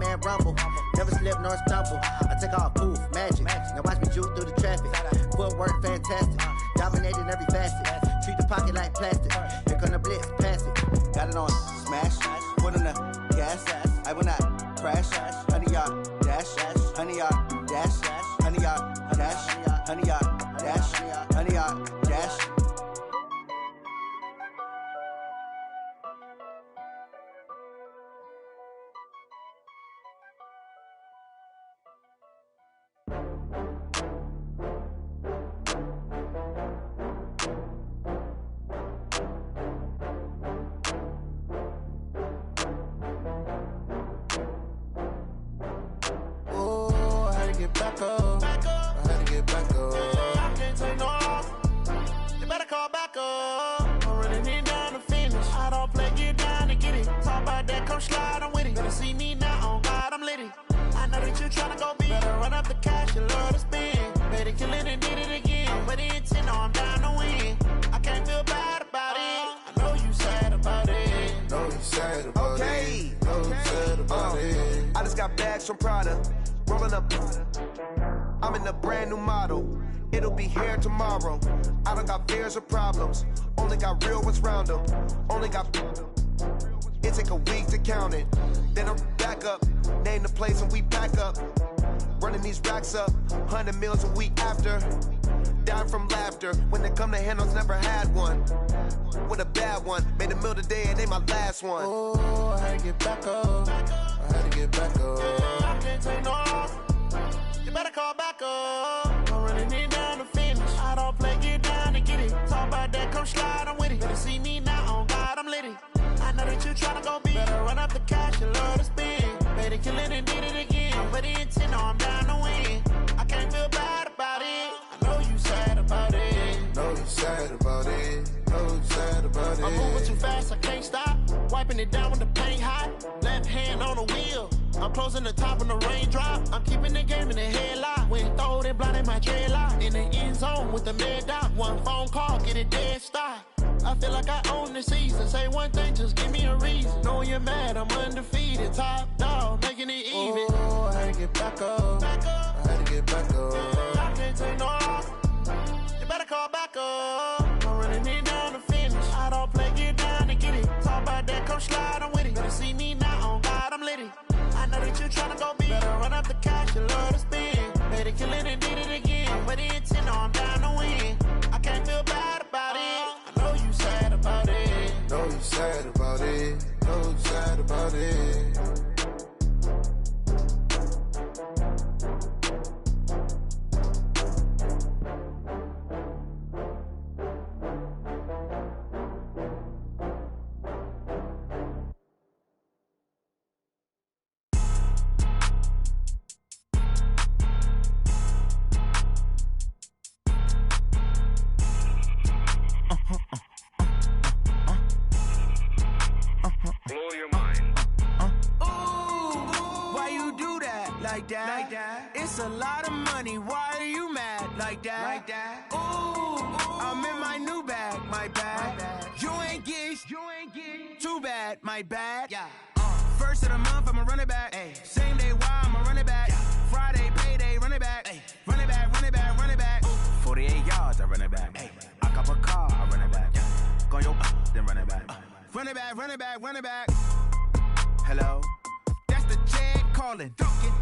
and rumble. Never slip nor stumble. I take off, poof, magic. Now watch me juke through the traffic. Footwork fantastic. Dominating every facet. Treat the pocket like plastic. Here come the blitz, pass it. Got it on smash. Put on the gas. I will not crash. 100 yard dash. 100 yard dash. 100 yard dash. 100 yard dash. 100 yard dash. Back up. I had to get back up. I can't take no loss. You better call back up. I'm running it down to finish. I don't play, get down to get it. Talk about that, come slide, I'm with it. Better see me now, on God, I'm litty. I know that you tryna go big. Better run up the cash, you love to spend. Better kill it and did it again. But the intent, no, I'm down to win. I can't feel bad about it. I know you sad about it. Know you sad about it. Know you sad about it. I just got bags from Prada. Rolling up, I'm in a brand new model. It'll be here tomorrow. I don't got fears or problems. Only got real ones round them. Only got. It take a week to count it. Then I'm back up. Name the place and we pack up. Running these racks up. 100 meals a week after. Down from laughter. When they come to handles, never had one. With a bad one. Made a meal today and ain't my last one. Oh, I had to get back up. I had to get back up. I can't take no loss. You better call back up. I'm running it down to finish. I don't play, get down to get it. Talk about that, come slide, I'm with it. Better see me now, on God, I'm litty. I know that you tryna go big. Better run up the cash, you love to spend. Better kill it and did it again. But the intent, no, I'm down to win. I can't feel bad about it. I know you sad about it. Know you sad about it. Know you sad about it. I'm moving too fast, I can't stop. Wiping it down with the paint hot. Left hand on the wheel. I'm closing the top when the raindrop. I'm keeping the game in the headlock. When throw it blind in my dreadlock. In the end zone with the mad dot. One phone call, get it dead stop. I feel like I own the season. Say one thing, just give me a reason. Knowing you're mad, I'm undefeated. Top dog, making it even. Oh, I had to get back up. I had to get back up. I can't take no loss. You better call back up. I'm running it down to finish. I don't play, get down to get it. Talk about that, come slide, I'm with it. Better see me now, on God, I'm litty. I know that you tryna go big. Better run up the cash, you love to spend. Better kill it and did it again. But the intent, no, I'm down to win. I can't feel bad about it. I know you sad about it. Know you sad about it. Know you sad about it. Blow your mind. Why you do that? Like that? It's a lot of money. Why are you mad? Like that? Ooh, I'm in my new bag. My bad. You ain't get too bad. My bad. Yeah. First of the month, I'ma run it back. Ay. Same day, why I'ma run it back. Yeah. Friday, payday, run it back. Ay. Run it back, run it back, run it back. 48 yards, I run it back. Ay. I cop a car, I run it back. Yeah. Go your then run it back. Run it back, run it back, run it back. Hello? That's the jag calling.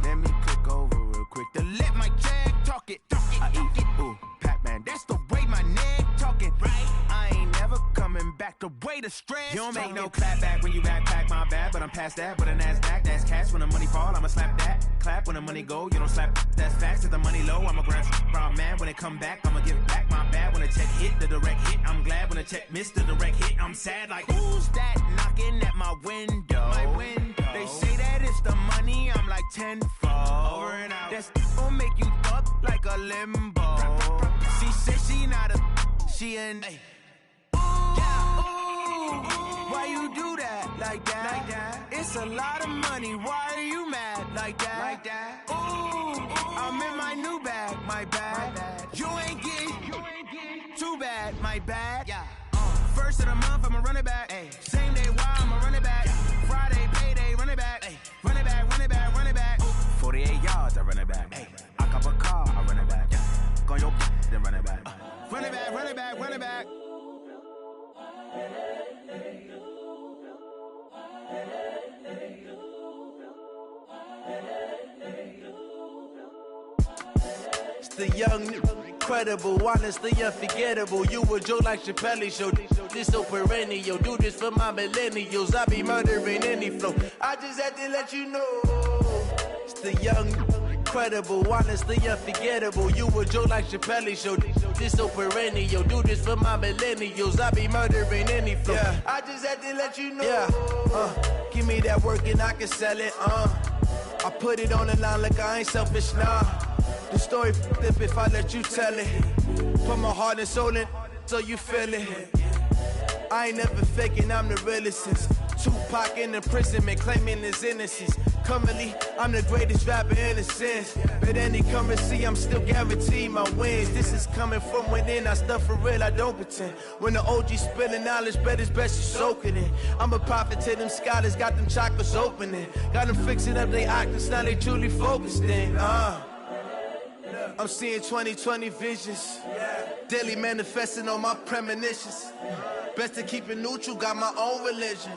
Let me click over real quick to let my jag talk it. I eat it, ooh, Pac-Man. That's the way my neck talking. Right? I ain't never coming back the way the stress. You don't make no clap back when you backpack, my bad, but I'm past that. But a NASDAQ, that's cash. When the money fall, I'ma slap that. Clap when the money go, you don't slap. That's facts. If the money low, I'ma grab brown man. When it come back, I'ma give back my bad. When the check hit, the direct hit, I'm glad. When the check missed the direct hit, I'm sad. Like, who's that knocking at my window? My window. They say that it's the money, I'm like tenfold. Over and out. That's gon' make you up like a limbo. She said she not a, she an. Why you do that? Like that? It's a lot of money. Why are you mad? Like that? Ooh, I'm in my new bag. My bad. You ain't get too bad. My bad. Yeah. First of the month, I'ma run it back. Ay. Same day, why I'ma run it back. Friday, payday, run it back. Ay. Run it back, run it back, run it back. run it back. Hey, I cop a car, I run it back. Go on your then run it back. Run it back, run it back, run it back. It's the young, incredible, honestly unforgettable. You a joke like Chappelle Show. This so perennial. Do this for my millennials. I be murdering any flow. I just had to let you know. It's the young, incredible, honestly unforgettable. You a joke like Chappelle Show. This so perennial. Do this for my millennials. I be murdering any flow. Yeah. I just had to let you know. Yeah. Give me that work and I can sell it. I put it on the line like I ain't selfish, nah. The story flip if I let you tell it. Put my heart and soul in so you feel it. I ain't never faking, I'm the realest since Tupac in imprisonment, claiming his innocence. Currently, I'm the greatest rapper in a sense. But any currency, I'm still guaranteed my wins. This is coming from within, I stuff for real, I don't pretend. When the OG spilling knowledge, bet it's best you soak it in. I'm a prophet to them scholars, got them chakras opening. Got them fixing up their octaves, now they truly focused in. I'm seeing 2020 visions. Daily manifesting on my premonitions. Best to keep it neutral, got my own religion.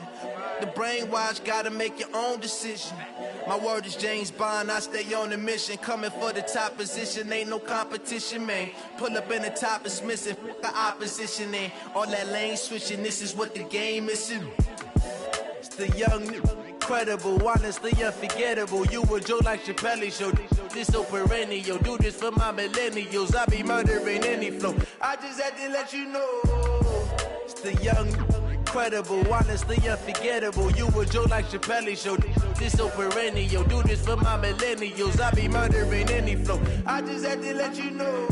The brainwash, gotta make your own decision. My word is James Bond, I stay on a mission. Coming for the top position, ain't no competition, man. Pull up in the top, it's missing, the opposition ain't. All that lane switching, this is what the game is. It's the young, incredible, honestly unforgettable. You a joke like Chappelle Show. This so perennial. Do this for my millennials. I be murdering any flow. I just had to let you know. It's the young, incredible, honestly unforgettable. You a joke like Chappelle Show. This so perennial. Do this for my millennials. I be murdering any flow. I just had to let you know.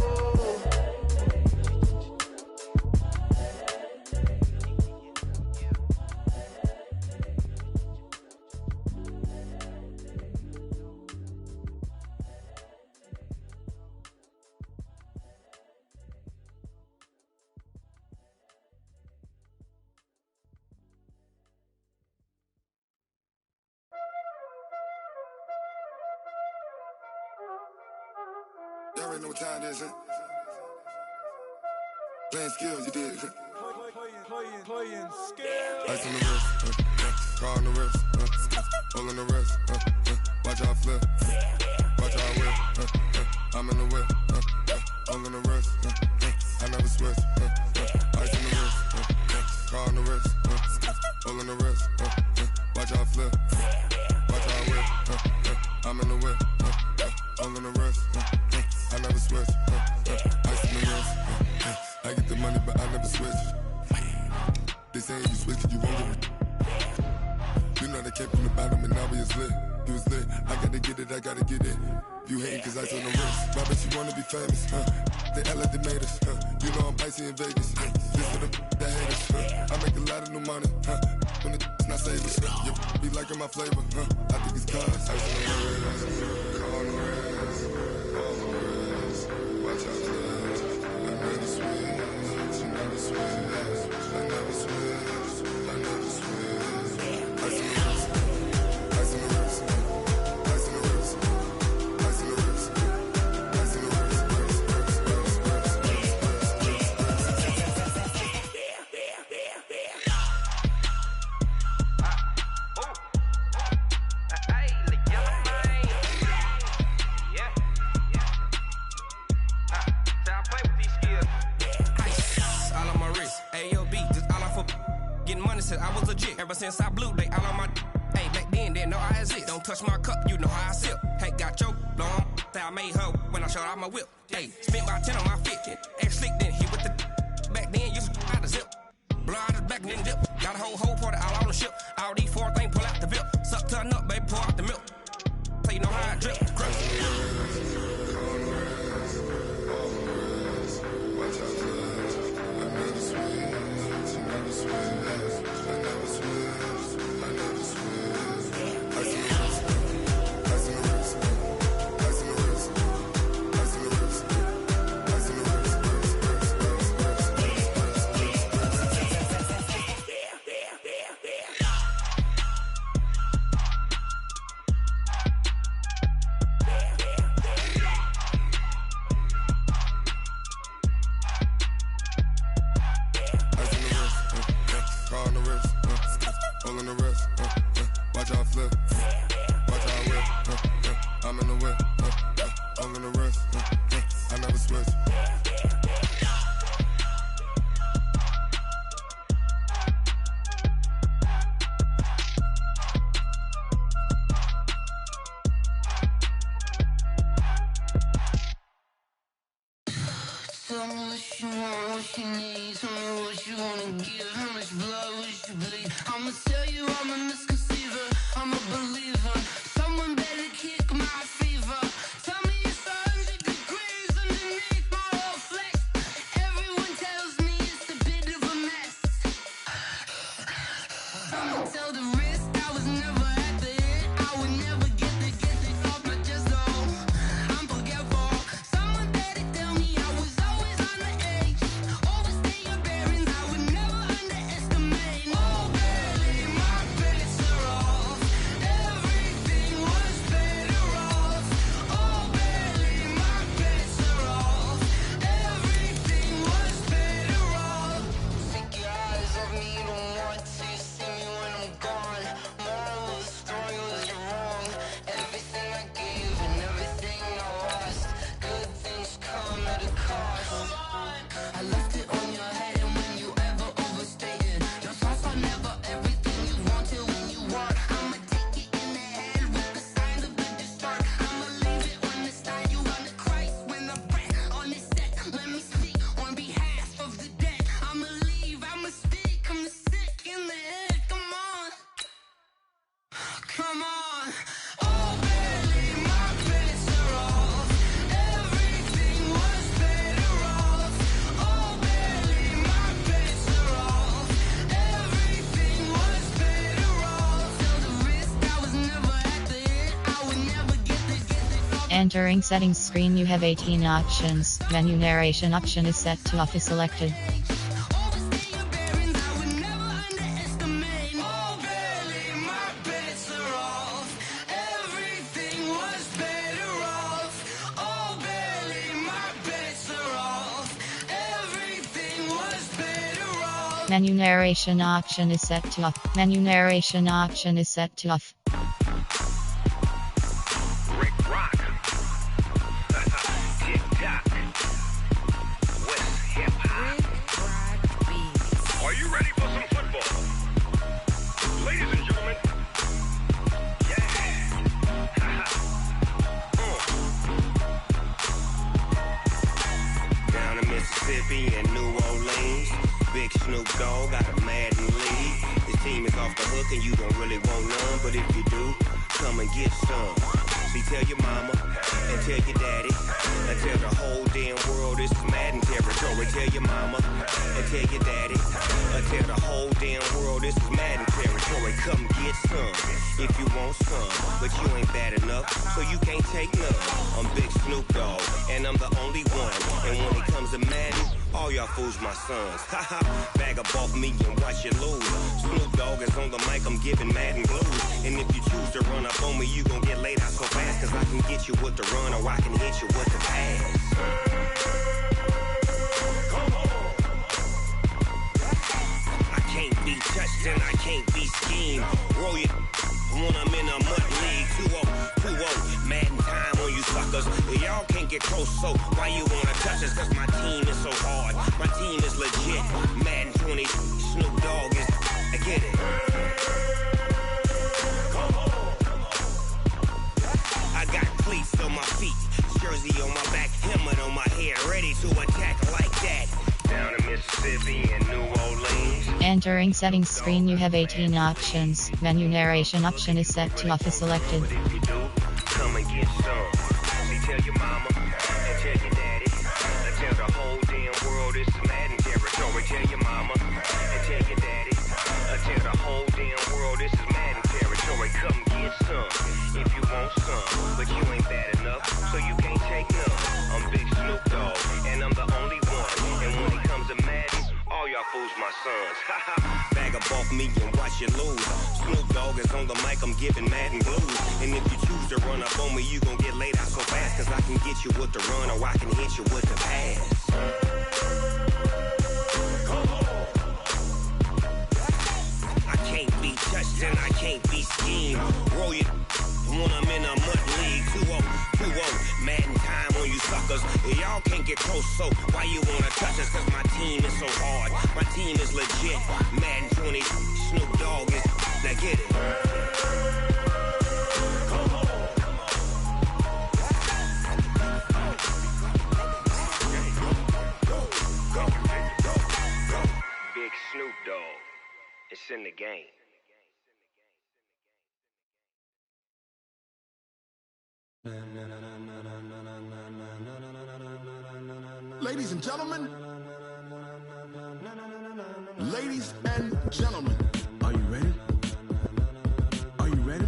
Y'all already know what time it is, huh? Playing skills, you did. Playing skills. Ice on the wrist, car on the wrist, hole on the wrist, watch how I flip, watch how I whip, I'm in the whip, hole on the wrist, I never switch, ice on the wrist, car on the wrist, hole on the wrist, watch how I flip, watch how I whip, I'm in the whip, hole on the wrist, I never switch, ice on the wrist, I get the money but I never switch. They saying you switch cause you won't get it. You know they came from the bottom and now we is lit. You was lit, I gotta get it, I gotta get it. You hating cause ice on the wrist. Why bet you wanna be famous, They act like they made us, You know I'm icy in Vegas, This for the that hate us, I make a lot of new money, When it's not savers, You be liking my flavor, I think it's cause ice on the wrist, car on the wrist, all on the wrist. Watch out for this, I never switch, you never switch. I never switch, I never switch. Ice on the wrist, ice on the wrist, ice on the wrist, ice on the wrist, ice on the I was legit. Ever since I blew, they all on my. Hey, back then, didn't know I exist. Don't touch my cup, you know how I sip. Hey, got your long. I made her when I showed out my whip. Hey, spent my 10 on my fit. Ex slick, then hit with the. Back then, used to out the zip. Blow out his back and then dip. Got a whole party all on the ship. All these four things pull out the VIP. Suck turn up, baby, pour out the milk. So you know how I drip. what you want, what you need. Tell me what you wanna give. How much blood would you bleed? I'ma tell you I'm a misconceiver. I'm a believer. Someone better kick my fever. Tell me it's 100 degrees underneath my whole flesh. Everyone tells me it's a bit of a mess. I'ma tell the risk I was never at the end. I would never get the off my chest though. I'm forgetful. Someone better tell me I was always on the edge. Overstay your bearings, I would never underestimate. Oh barely, my bets are off. Everything was better off. Oh barely, my bets are off. Everything was better off. Take your eyes off me, don't want to see me when I'm gone. Moral of the story was you're wrong. Everything I gave and everything I lost. Good things come at a cost. I left it on your head, and when you ever overstay it, your thoughts are never everything you wanted when you want. I'ma take it in the head with the signs of the distort. I'ma leave it on the side. You on the Christ when the breath on this set. Let me speak on behalf of the dead. I'ma leave, I'ma speak. I'm sick in the head. Come on, come on. Oh, barely, my bets are off. Everything was better off. Oh, barely, my bets are off. Everything was better off. Till the risk I was never at the end. I would never get the Entering settings screen, you have 18 options. Menu narration option is set to off is selected. Overstay your bearings, I would never underestimate. Oh, barely, my bets are off. Everything was better off. Oh, barely, my bets are off. Everything was better off. Menu narration option is set to off. Menu narration option is set to off. Rick Rock. Tick Tock. West Hip Hop. Are you ready for some football? Ladies and gentlemen. Yeah. Down in Mississippi and New Orleans, Big Snoop Dogg got a Madden league. His team is off the hook and you don't really want none, but if you do, come and get some. See, tell your mama and tell your daddy and tell the whole damn world this is Madden territory. Tell your mama and tell your daddy and tell the whole damn world this is Madden territory. Come get some if you want some, but you ain't bad enough, so you can't take none. I'm Big Snoop Dogg and I'm the only one. And when it comes to Madden, all y'all fools my sons. Haha, bag up off me and watch you lose. Snoop Dogg is on the mic, I'm giving Madden blues. And if you choose to run up on me, you gon' get laid out so fast. Cause I can get you with the run or I can hit you with the pass. Come on. I can't be touched and I can't be schemed. Roll it when I'm in a mud league. 2-0, Madden time on you suckers. Y'all can't get close, so why you wanna touch us? Cause my team is so hard. My team is legit. Madden 20, Snoop Dogg is. I get it. Come on. I got cleats on my feet, jersey on my back, helmet on my head, ready to attack like that. Down in Mississippi and New Orleans. Entering settings screen, you have 18 options. Menu narration option is set to off is selected. But if you do, come and get some. See, tell your mama and tell your daddy and tell the whole damn world this is Madden territory. Tell your mama and tell your daddy and tell the whole damn world this is Madden territory. Come get some if you want some, but you ain't bad enough, so you can't take none. I'm Big Snoop Dogg and I'm the only one. And when it comes to Madden, all y'all fools my sons. Bag up off me and watch you lose. Snoop Dogg is on the mic, I'm giving Madden blues. And if you choose to run up on me, you gon' get laid out so fast. Cause I can get you with the run or I can hit you with the pass. Come on. I can't be touched and I can't be schemed. Roll it when I'm in a mud league. 2-0, Madden time on you suckers. Y'all can't get close, so why you wanna touch us? Cause my team is so hard. My team is legit. Madden 20, Snoop Dogg is. Now get it. Come on. Go. game. Ladies and gentlemen, ladies and gentlemen, are you ready? Are you ready?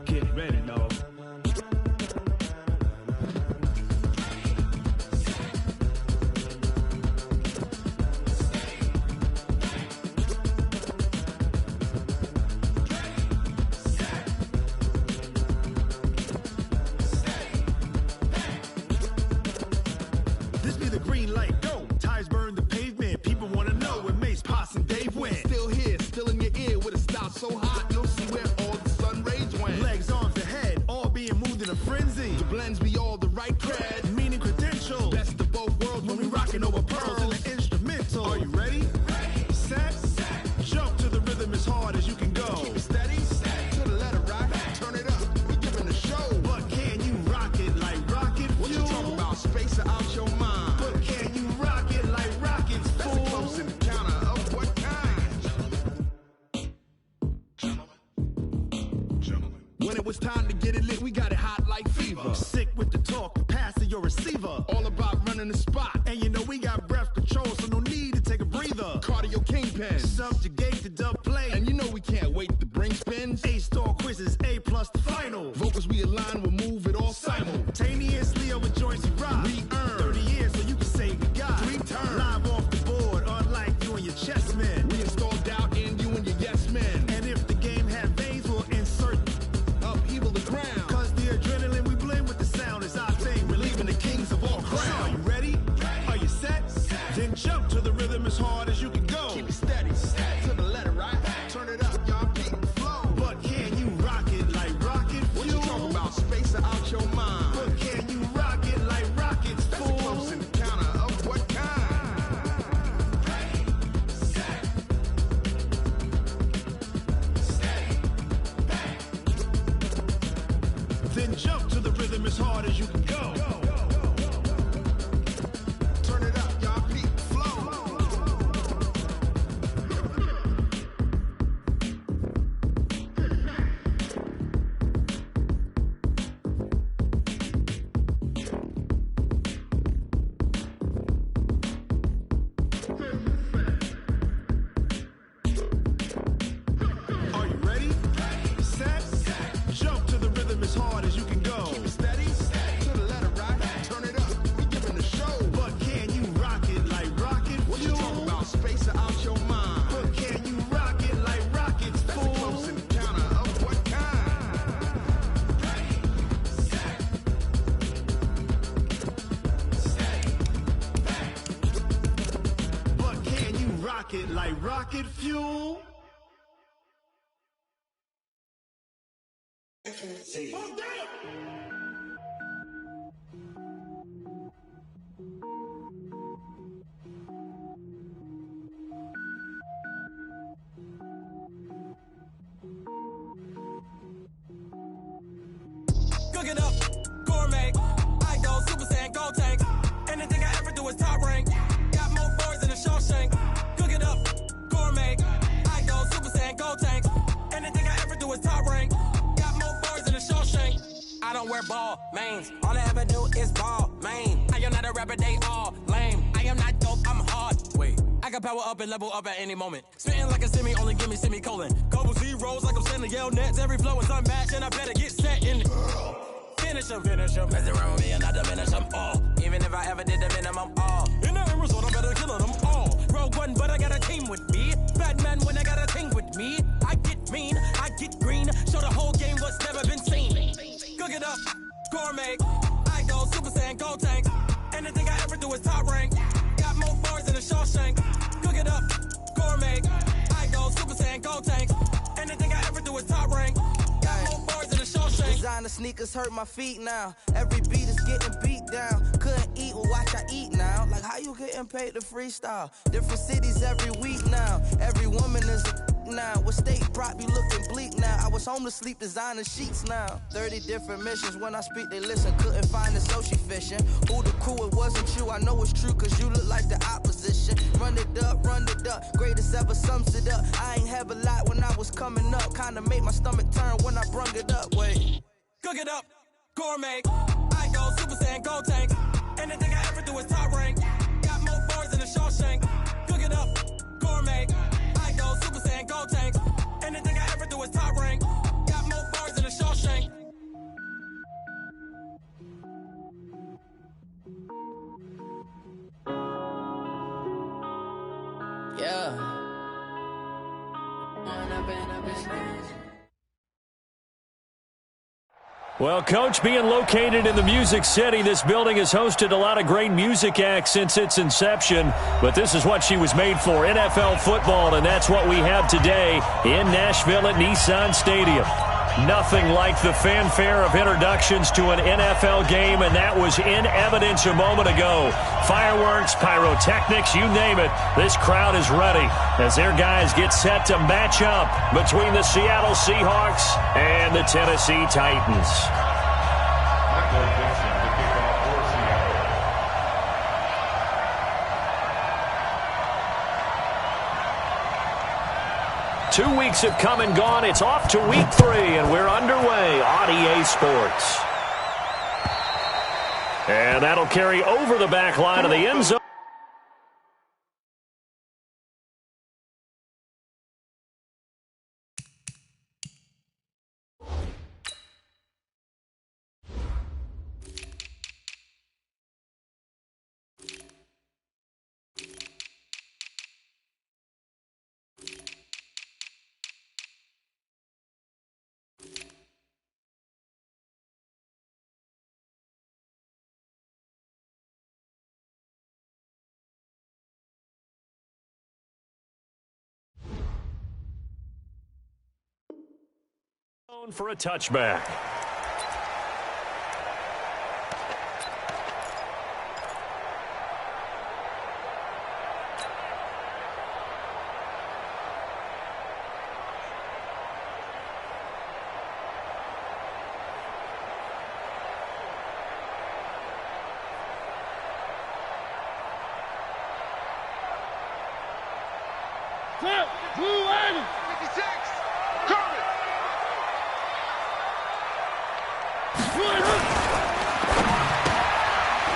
Get ready, dog. This be the green light, go. Tires burn the pavement. People wanna know where Mace, Potts, and Dave went. Still here, still in your ear with a style so hot, you'll see where all the sun rays went. Legs, arms, the head, all being moved in a frenzy. The blends be all the right cred, meaning credentials. Best of both worlds when we rockin' over pearls in the instrumental. Are you ready? Set, jump to the rhythm as hard as you can go. Keep it steady, to the letter right. Turn it up, we giving the show. But can you rock it like rocket fuel? What you talking about? Space out your mind. But can you rock it like rockets, fool? That's a close encounter of what kind? Gentlemen. When it was time to get it lit, we got it hot like fever. Sick with the talk, pass to your receiver. All about running the spot. And you know we got breath control, so no need to take a breather. Cardio kingpin, subjugate the dub play. And you know we can't wait to bring spins. A-star quizzes, A+ the final. Vocals we align, we'll move it all simultaneously over joints we rock. We earn 30 years so you can say goodbye. 3 turns, live off the board, unlike you and your chess men. We install doubt in you and your yes men. And if the game had veins, we'll insert upheaval the ground. Cause the adrenaline we blend with the sound is our thing, relieving the kings of all crowns. So are you ready? Are you set? Then jump to the rhythm as hard as you can go. Keep it steady, to the letter right. Turn it up, y'all, beat the flow. But can you rock it like rocket fuel? What you talking about? Space out your mind. But can you rock it like rockets, fool? That's a close encounter of what kind? Then jump to the rhythm as hard as you can go. Turn it up, y'all, beat the flow. Are you ready? Set, jump to the rhythm as hard as you can go. Keep it steady, to the letter right. Turn it up, we giving the show. But can you rock it like rocket fuel? What you talking about? Space out your mind. But can you rock it like rockets, fool? That's a close encounter of what kind? But can you rock it like rocket fuel? Cook it up, gourmet. I go Super Saiyan, Gold Tank. Anything I ever do is top rank. Got more boys than a Shawshank. Cook it up, gourmet. I go Super Saiyan, Gold Tank. Anything I ever do is top rank. Got more boys than a Shawshank. I don't wear ball mains. All I ever do is ball main. I am not a rapper, they all lame. I am not dope, I'm hard. Wait, I can power up and level up at any moment. Spitting like a semi, only give me semicolon. Couple zeros like I'm sending yell nets. Every flow is unmatched and I better get set in. Finish 'em, mess around with me and I diminish 'em all. Even if I ever did the minimum, all. In the end result, I'm better killing them all. Rogue One, but I got a team with me. Batman when I got a thing with me. I get mean, I get green. Show the whole game what's never been seen. Cook it up, gourmet. I go Super Saiyan, Gold Tank. Anything I ever do is top rank. Got more bars than a Shawshank. Cook it up, gourmet. I go Super Saiyan, Gold Tank. Anything I ever do is top rank. Got more bars than a Shawshank. Designer sneakers hurt my feet now. Every beat is getting beat down. Couldn't eat, well watch I eat now. Like how you getting paid to freestyle? Different cities every week now. Every woman is a now. What state brought me looking bleak now? I was home to sleep, designing sheets now. 30 different missions. When I speak, they listen. Couldn't find it, so she fishing. Who the crew? It wasn't you. I know it's true, cause you look like the opposition. Run it up, greatest ever sums it up. I ain't have a lot when I was coming up. Kinda made my stomach turn when I brung it up. Wait. Cook it up, gourmet. I go Super Saiyan, Gold Tank. Anything I ever do is top rank. Got more bars than a Shawshank. Cook it up, gourmet. I go Super Saiyan, Gold Tank. Anything I ever do is top rank. Got more bars than a Shawshank. Yeah. Well, Coach, being located in the Music City, this building has hosted a lot of great music acts since its inception, but this is what she was made for, NFL football, and that's what we have today in Nashville at Nissan Stadium. Nothing like the fanfare of introductions to an NFL game, and that was in evidence a moment ago. Fireworks, pyrotechnics, you name it. This crowd is ready as their guys get set to match up between the Seattle Seahawks and the Tennessee Titans. 2 weeks have come and gone. It's off to week 3, and we're underway on EA Sports. And that'll carry over the back line of the end zone. For a touchback.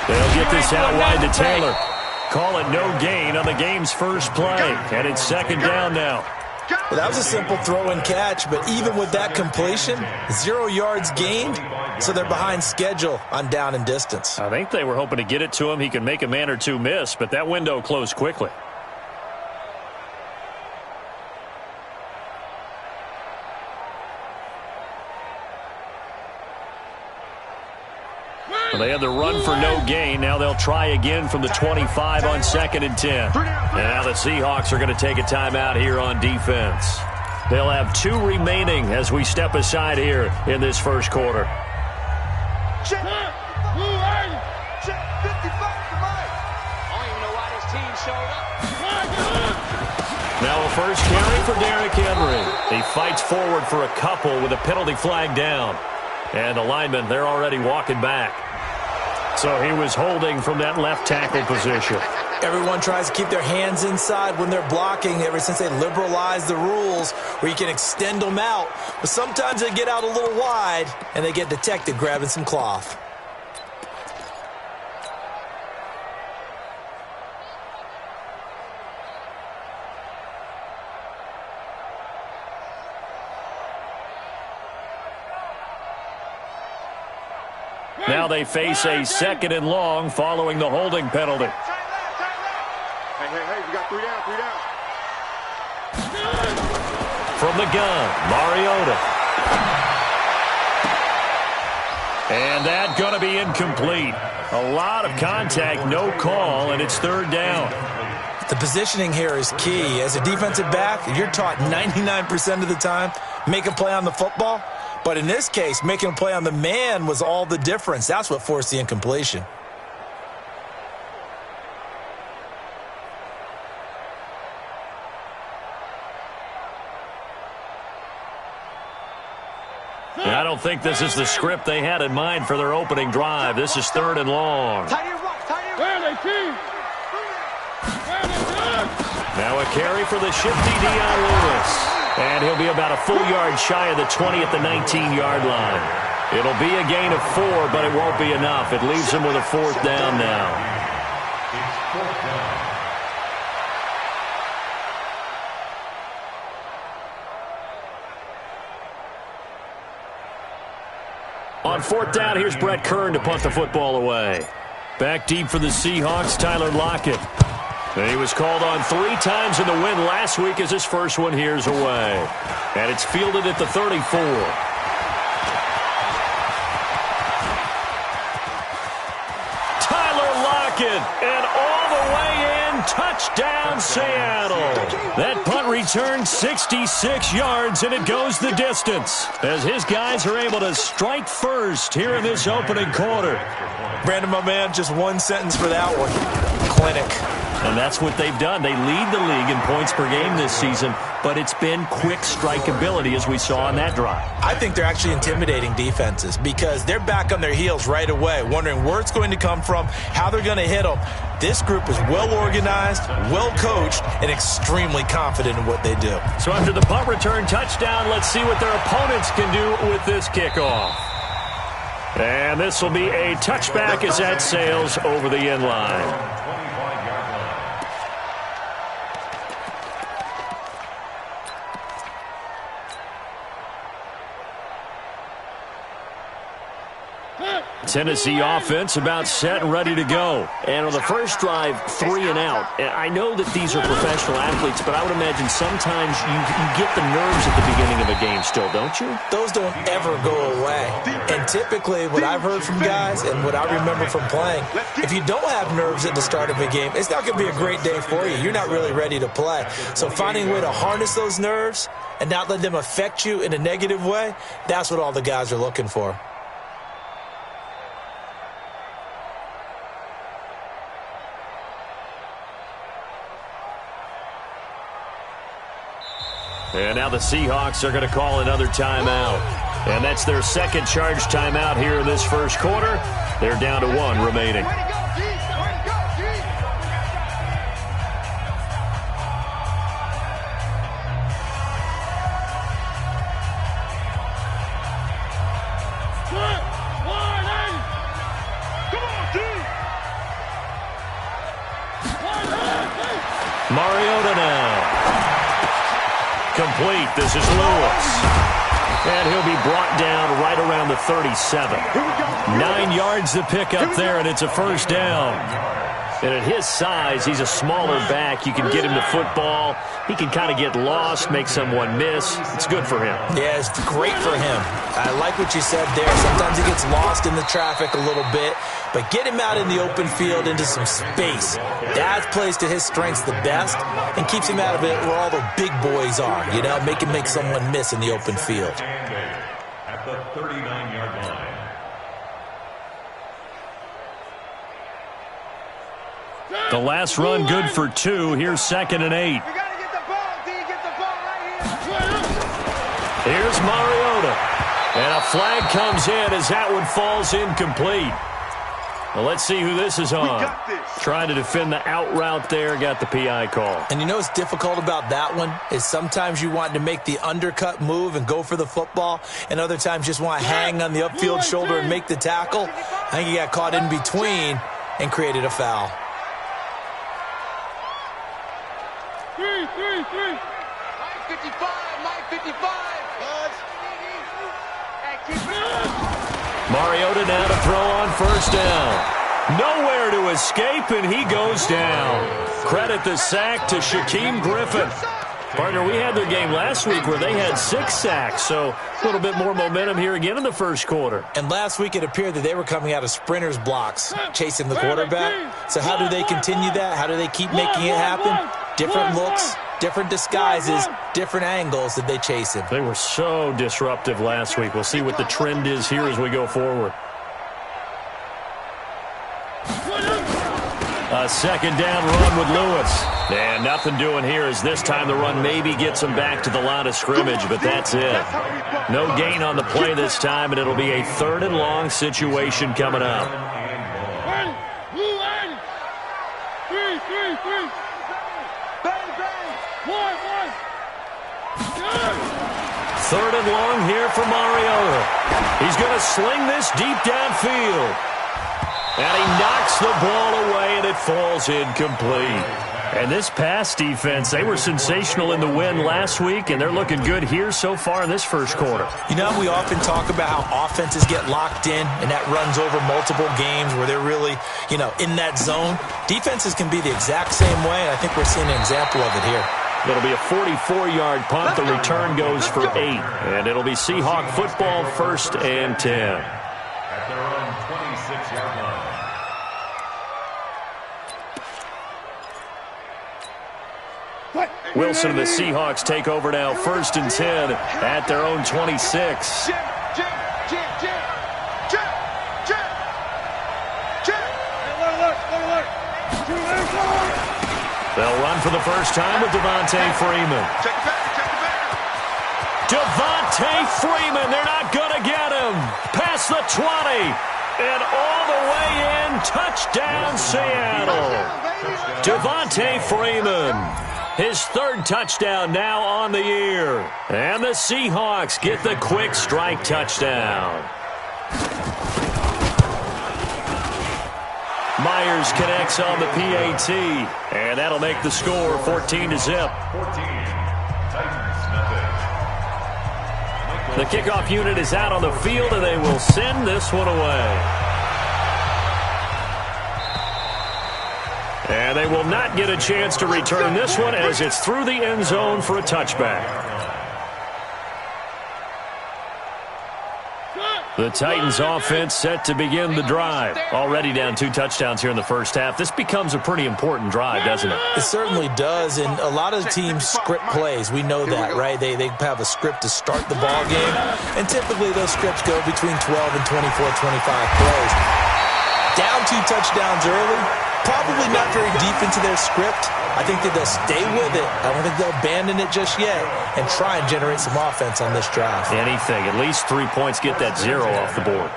They'll get this out wide to Taylor. Call it no gain on the game's first play. And it's second down now. Well, that was a simple throw and catch, but even with that completion, 0 yards gained, so they're behind schedule on down and distance. I think they were hoping to get it to him. He could make a man or two miss, but that window closed quickly. Well, they had the run for no gain. Now they'll try again from the 25 on 2nd and 10. And now the Seahawks are going to take a timeout here on defense. They'll have 2 remaining as we step aside here in this first quarter. Check. Blue line. Check 55 to Mike. I don't even know why this team showed up. Now a first carry for Derrick Henry. He fights forward for a couple with a penalty flag down. And the linemen, they're already walking back. So he was holding from that left tackle position. Everyone tries to keep their hands inside when they're blocking ever since they liberalized the rules where you can extend them out. But sometimes they get out a little wide and they get detected grabbing some cloth. Now they face a 2nd and long following the holding penalty. Hey, we got 3 down. From the gun, Mariota. And that's going to be incomplete. A lot of contact, no call, and it's 3rd down. The positioning here is key. As a defensive back, you're taught 99% of the time, make a play on the football. But in this case, making a play on the man was all the difference. That's what forced the incompletion. think this is the script they had in mind for their opening drive. This is 3rd and long. Now a carry for the shifty Dion Lewis. And he'll be about a full yard shy of the 20 at the 19-yard line. It'll be a gain of 4, but it won't be enough. It leaves him with a 4th down now. On 4th down, here's Brett Kern to punt the football away. Back deep for the Seahawks, Tyler Lockett. And he was called on 3 times in the win last week as his first one here's away. And it's fielded at the 34. Tyler Lockett, and all the way in, touchdown Seattle. That punt returned 66 yards, and it goes the distance as his guys are able to strike first here in this opening quarter. Brandon, my man, just one sentence for that one. Clinic. And that's what they've done. They lead the league in points per game this season, but it's been quick strikeability as we saw on that drive. I think they're actually intimidating defenses because they're back on their heels right away, wondering where it's going to come from, how they're going to hit them. This group is well organized, well coached, and extremely confident in what they do. So after the punt return touchdown, let's see what their opponents can do with this kickoff. And this will be a touchback as that sails over the end line. Tennessee offense about set and ready to go. And on the first drive, 3 and out. I know that these are professional athletes, but I would imagine sometimes you get the nerves at the beginning of a game still, don't you? Those don't ever go away. And typically what I've heard from guys and what I remember from playing, if you don't have nerves at the start of a game, it's not going to be a great day for you. You're not really ready to play. So finding a way to harness those nerves and not let them affect you in a negative way, that's what all the guys are looking for. And now the Seahawks are going to call another timeout. And that's their second charge timeout here in this first quarter. They're down to 1 remaining. Mariota now. Complete. This is Lewis. And he'll be brought down right around the 37. 9 yards to pick up there, and it's a first down. And at his size, he's a smaller back. You can get him the football. He can kind of get lost, make someone miss. It's good for him. Yeah, it's great for him. I like what you said there. Sometimes he gets lost in the traffic a little bit, but get him out in the open field into some space. That plays to his strengths the best and keeps him out of it where all the big boys are, you know, make him make someone miss in the open field. At the 39-yard line. The last run good for 2. Here's 2nd and 8. Here's Mariota. And a flag comes in as that one falls incomplete. Well, let's see who this is on. Trying to defend the out route there, got the PI call. And you know what's difficult about that one is sometimes you want to make the undercut move and go for the football, and other times just want to hang on the upfield shoulder and make the tackle. I think he got caught in between and created a foul. 3. Mike 55. Mariota now to throw on first down. Nowhere to escape, and he goes down. Credit the sack to Shaquem Griffin. Partner, we had their game last week where they had 6 sacks, so a little bit more momentum here again in the first quarter. And last week it appeared that they were coming out of sprinters blocks, chasing the quarterback. So how do they continue that? How do they keep making it happen? Different looks, different disguises, different angles that they chase him. They were so disruptive last week. We'll see what the trend is here as we go forward. A second down run with Lewis. And nothing doing here as this time the run maybe gets him back to the line of scrimmage, but that's it. No gain on the play this time, and it'll be a 3rd and long situation coming up. 3rd and long here for Mariota. He's going to sling this deep downfield. And he knocks the ball away, and it falls incomplete. And this pass defense, they were sensational in the win last week, and they're looking good here so far in this first quarter. You know, we often talk about how offenses get locked in, and that runs over multiple games where they're really, in that zone. Defenses can be the exact same way, and I think we're seeing an example of it here. It'll be a 44-yard punt. The return goes for 8. And it'll be Seahawk football, 1st and 10. At their own 26-yard line. Wilson and the Seahawks take over now, 1st and 10 at their own 26. They'll run for the first time with Devontae Freeman. Devontae Freeman, they're not going to get him. Past the 20 and all the way in. Touchdown, Seattle. Devontae Freeman. His 3rd touchdown now on the year. And the Seahawks get the quick strike touchdown. Myers connects on the PAT. And that'll make the score 14-0. 14. Titans, nothing. The kickoff unit is out on the field, and they will send this one away. And they will not get a chance to return this one as it's through the end zone for a touchback. The Titans offense set to begin the drive. Already down 2 touchdowns here in the first half. This becomes a pretty important drive, doesn't it? It certainly does, and a lot of teams script plays. We know that, right? They have a script to start the ball game, and typically those scripts go between 12 and 24, 25 plays. Down 2 touchdowns early, probably not very deep into their script. I think that they'll stay with it. I don't think they'll abandon it just yet and try and generate some offense on this drive. Anything. At least 3 points, get that 0 off the board.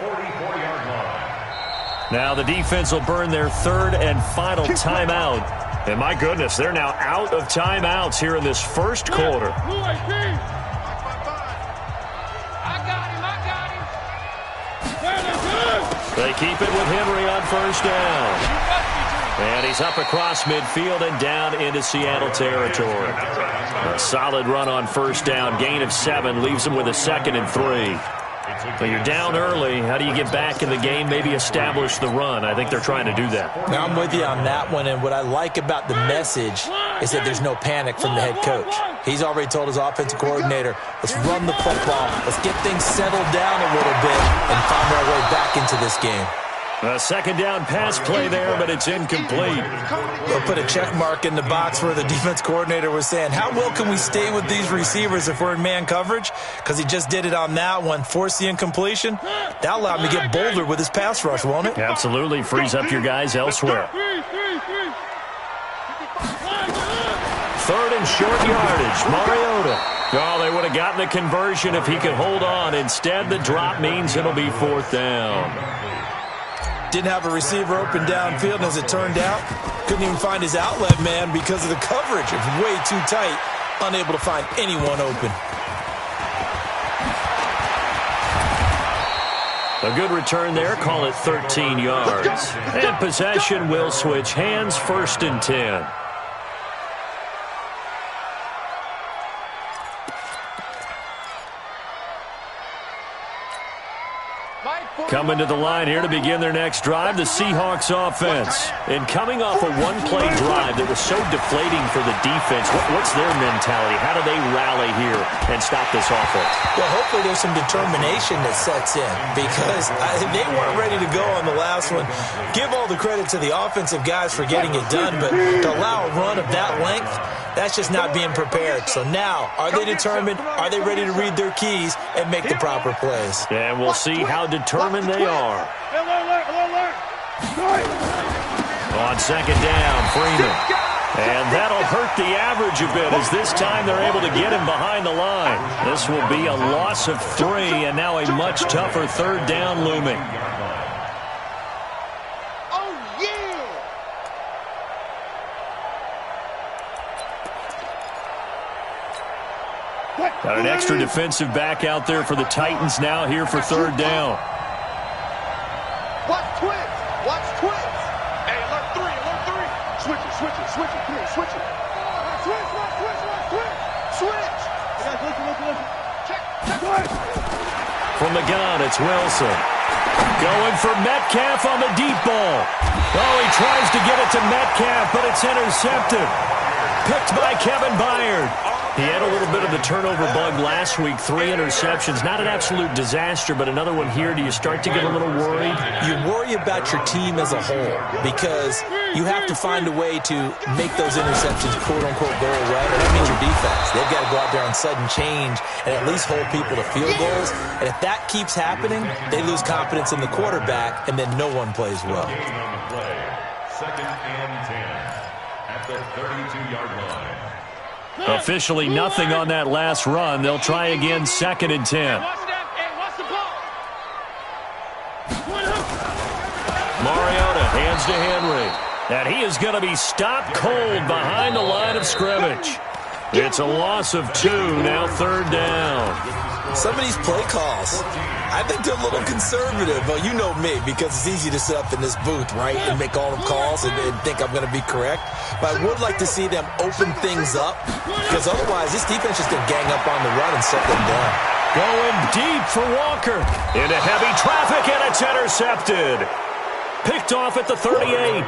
Now the defense will burn their 3rd and final timeout. And my goodness, they're now out of timeouts here in this first quarter. They keep it with Henry on 1st down. And he's up across midfield and down into Seattle territory. A solid run on 1st down. Gain of 7 leaves him with a 2nd and 3. So you're down early. How do you get back in the game? Maybe establish the run. I think they're trying to do that. Now I'm with you on that one. And what I like about the message is that there's no panic from the head coach. He's already told his offensive coordinator, let's run the football. Let's get things settled down a little bit and find our way back into this game. A 2nd down pass play there, but it's incomplete. They'll put a check mark in the box where the defense coordinator was saying, how well can we stay with these receivers if we're in man coverage? Because he just did it on that one, forced the incompletion. That'll allow him to get bolder with his pass rush, won't it? Absolutely. Frees up your guys elsewhere. 3rd and short yardage. Mariota. Oh, they would have gotten the conversion if he could hold on. Instead, the drop means it'll be 4th down. Didn't have a receiver open downfield, and as it turned out, couldn't even find his outlet man because of the coverage. It was way too tight, unable to find anyone open. A good return there, call it 13 yards. And possession will switch hands, 1st and 10. Coming to the line here to begin their next drive, the Seahawks offense. And coming off a one-play drive that was so deflating for the defense, what's their mentality? How do they rally here and stop this offense? Well, hopefully there's some determination that sets in because they weren't ready to go on the last one. Give all the credit to the offensive guys for getting it done, but to allow a run of that length, that's just not being prepared. So now, are they determined? Are they ready to read their keys and make the proper plays? And we'll see how determined they are. On second down, Freeman. And that'll hurt the average a bit as this time they're able to get him behind the line. This will be a loss of 3 and now a much tougher third down looming. Got an extra defensive back out there for the Titans now here for third down. Watch twins. Watch twins. Hey, alert 3, alert 3. Switch it, switch it, switch it. Come here, switch it. Switch, switch, switch. Switch. Guys, listen. Check. From the gun, it's Wilson. Going for Metcalf on the deep ball. Oh, he tries to get it to Metcalf, but it's intercepted. Picked by Kevin Byard. He had a little bit of the turnover bug last week, 3 interceptions. Not an absolute disaster, but another one here. Do you start to get a little worried? You worry about your team as a whole because you have to find a way to make those interceptions, quote-unquote, go away. And that means your defense. They've got to go out there on sudden change and at least hold people to field goals. And if that keeps happening, they lose confidence in the quarterback, and then no one plays well. Second and 10 at the 32-yard line. Officially nothing on that last run. They'll try again, second and 10. Mariota hands to Henry. And he is going to be stopped cold behind the line of scrimmage. It's a loss of 2, now third down. Some of these play calls, I think they're a little conservative. Well, you know me, because it's easy to sit up in this booth, right, and make all the calls and think I'm going to be correct. But I would like to see them open things up, because otherwise this defense is going to gang up on the run and shut them down. Going deep for Walker. Into heavy traffic, and it's intercepted. Picked off at the 38.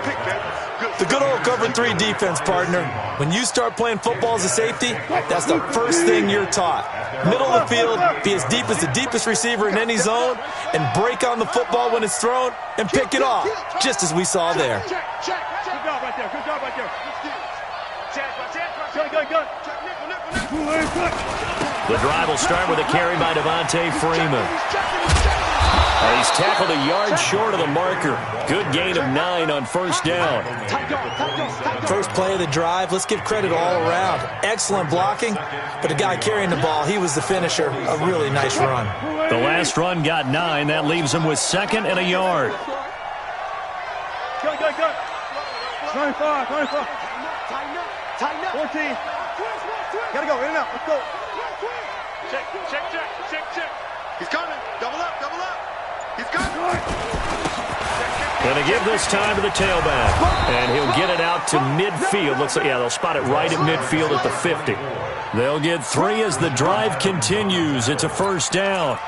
The good old cover 3 defense, partner. When you start playing football as a safety, that's the first thing you're taught. Middle of the field, be as deep as the deepest receiver in any zone, and break on the football when it's thrown, and pick it off, just as we saw there. Check. Good job right there. Good job right there. The drive will start with a carry by Devontae Freeman. He's tackled a yard short of the marker. Good gain of 9 on first down. First play of the drive, let's give credit all around. Excellent blocking, but the guy carrying the ball, he was the finisher. A really nice run. The last run got 9. That leaves him with second and a yard. Go. 25. Tighten up. 14. Gotta go, in and out. Let's go. Check. He's coming. Double up. He's coming. Going to give this time to the tailback. And he'll get it out to midfield. Looks like, they'll spot it right at midfield at the 50. They'll get 3 as the drive continues. It's a first down.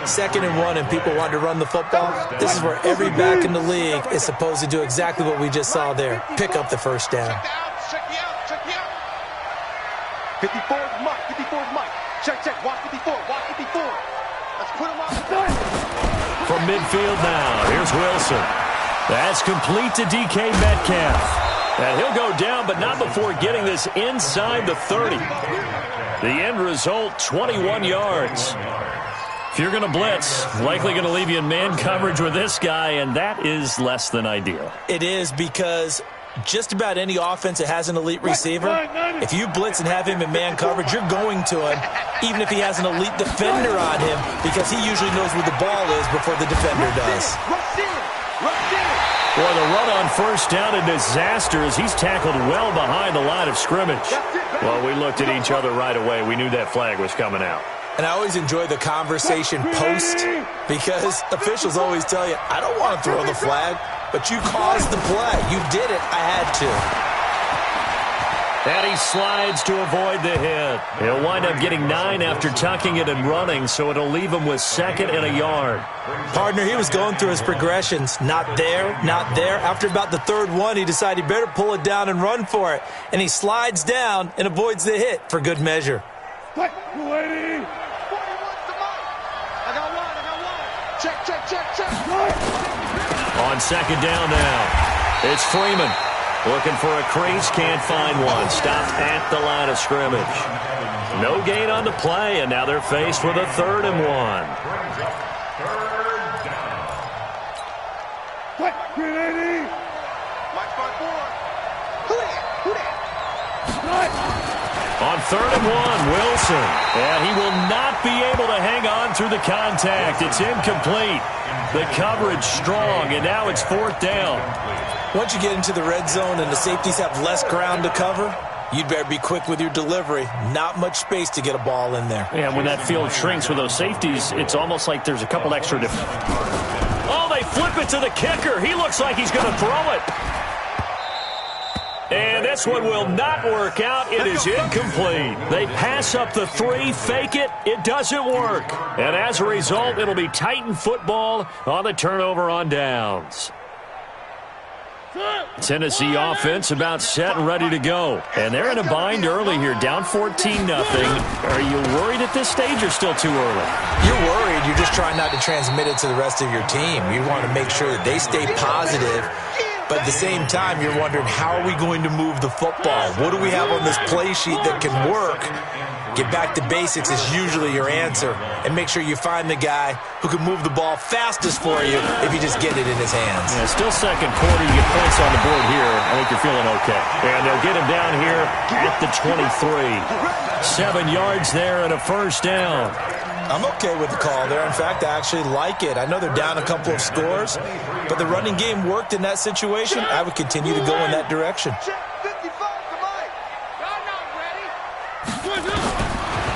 Second and 1, and people want to run the football. This is where every back in the league is supposed to do exactly what we just saw there. Pick up the first down. Check you out. 54 is Mike. Check. Watch 54. Let's put him on the field. From midfield now, here's Wilson. That's complete to DK Metcalf. And he'll go down, but not before getting this inside the 30. The end result, 21 yards. If you're going to blitz, likely going to leave you in man coverage with this guy, and that is less than ideal. It is, because just about any offense that has an elite receiver, if you blitz and have him in man coverage, you're going to him, even if he has an elite defender on him, because he usually knows where the ball is before the defender does. Boy, the run on first down, a disaster as he's tackled well behind the line of scrimmage. Well, we looked at each other right away. We knew that flag was coming out. And I always enjoy the conversation post, because officials always tell you, I don't want to throw the flag, but you caused the play. You did it. I had to. And he slides to avoid the hit. He'll wind up getting 9 after tucking it and running, so it'll leave him with second and a yard. Partner, he was going through his progressions. Not there, not there. After about the third one, he decided he better pull it down and run for it. And he slides down and avoids the hit for good measure. I got one. Check. On second down now, it's Freeman. Looking for a crease, can't find one. Stopped at the line of scrimmage. No gain on the play, and now they're faced with a 3rd and 1. On 3rd and 1, Wilson. And he will not be able to hang on through the contact. It's incomplete. The coverage strong, and now it's 4th down. Once you get into the red zone and the safeties have less ground to cover, you'd better be quick with your delivery. Not much space to get a ball in there. Yeah, when that field shrinks with those safeties, it's almost like there's a couple extra. Oh, they flip it to the kicker. He looks like he's going to throw it. And this one will not work out. It is incomplete. They pass up the 3, fake it. It doesn't work. And as a result, it'll be Titan football on the turnover on downs. Tennessee offense about set and ready to go. And they're in a bind early here, down 14-0. Are you worried at this stage or still too early? You're worried. You're just trying not to transmit it to the rest of your team. You want to make sure that they stay positive. But at the same time, you're wondering, how are we going to move the football? What do we have on this play sheet that can work? Get back to basics is usually your answer. And make sure you find the guy who can move the ball fastest for you if you just get it in his hands. Yeah, still second quarter. You get points on the board here. I think you're feeling okay. And they'll get him down here at the 23. 7 yards there and a 1st down. I'm okay with the call there. In fact, I actually like it. I know they're down a couple of scores, but the running game worked in that situation. I would continue to go in that direction.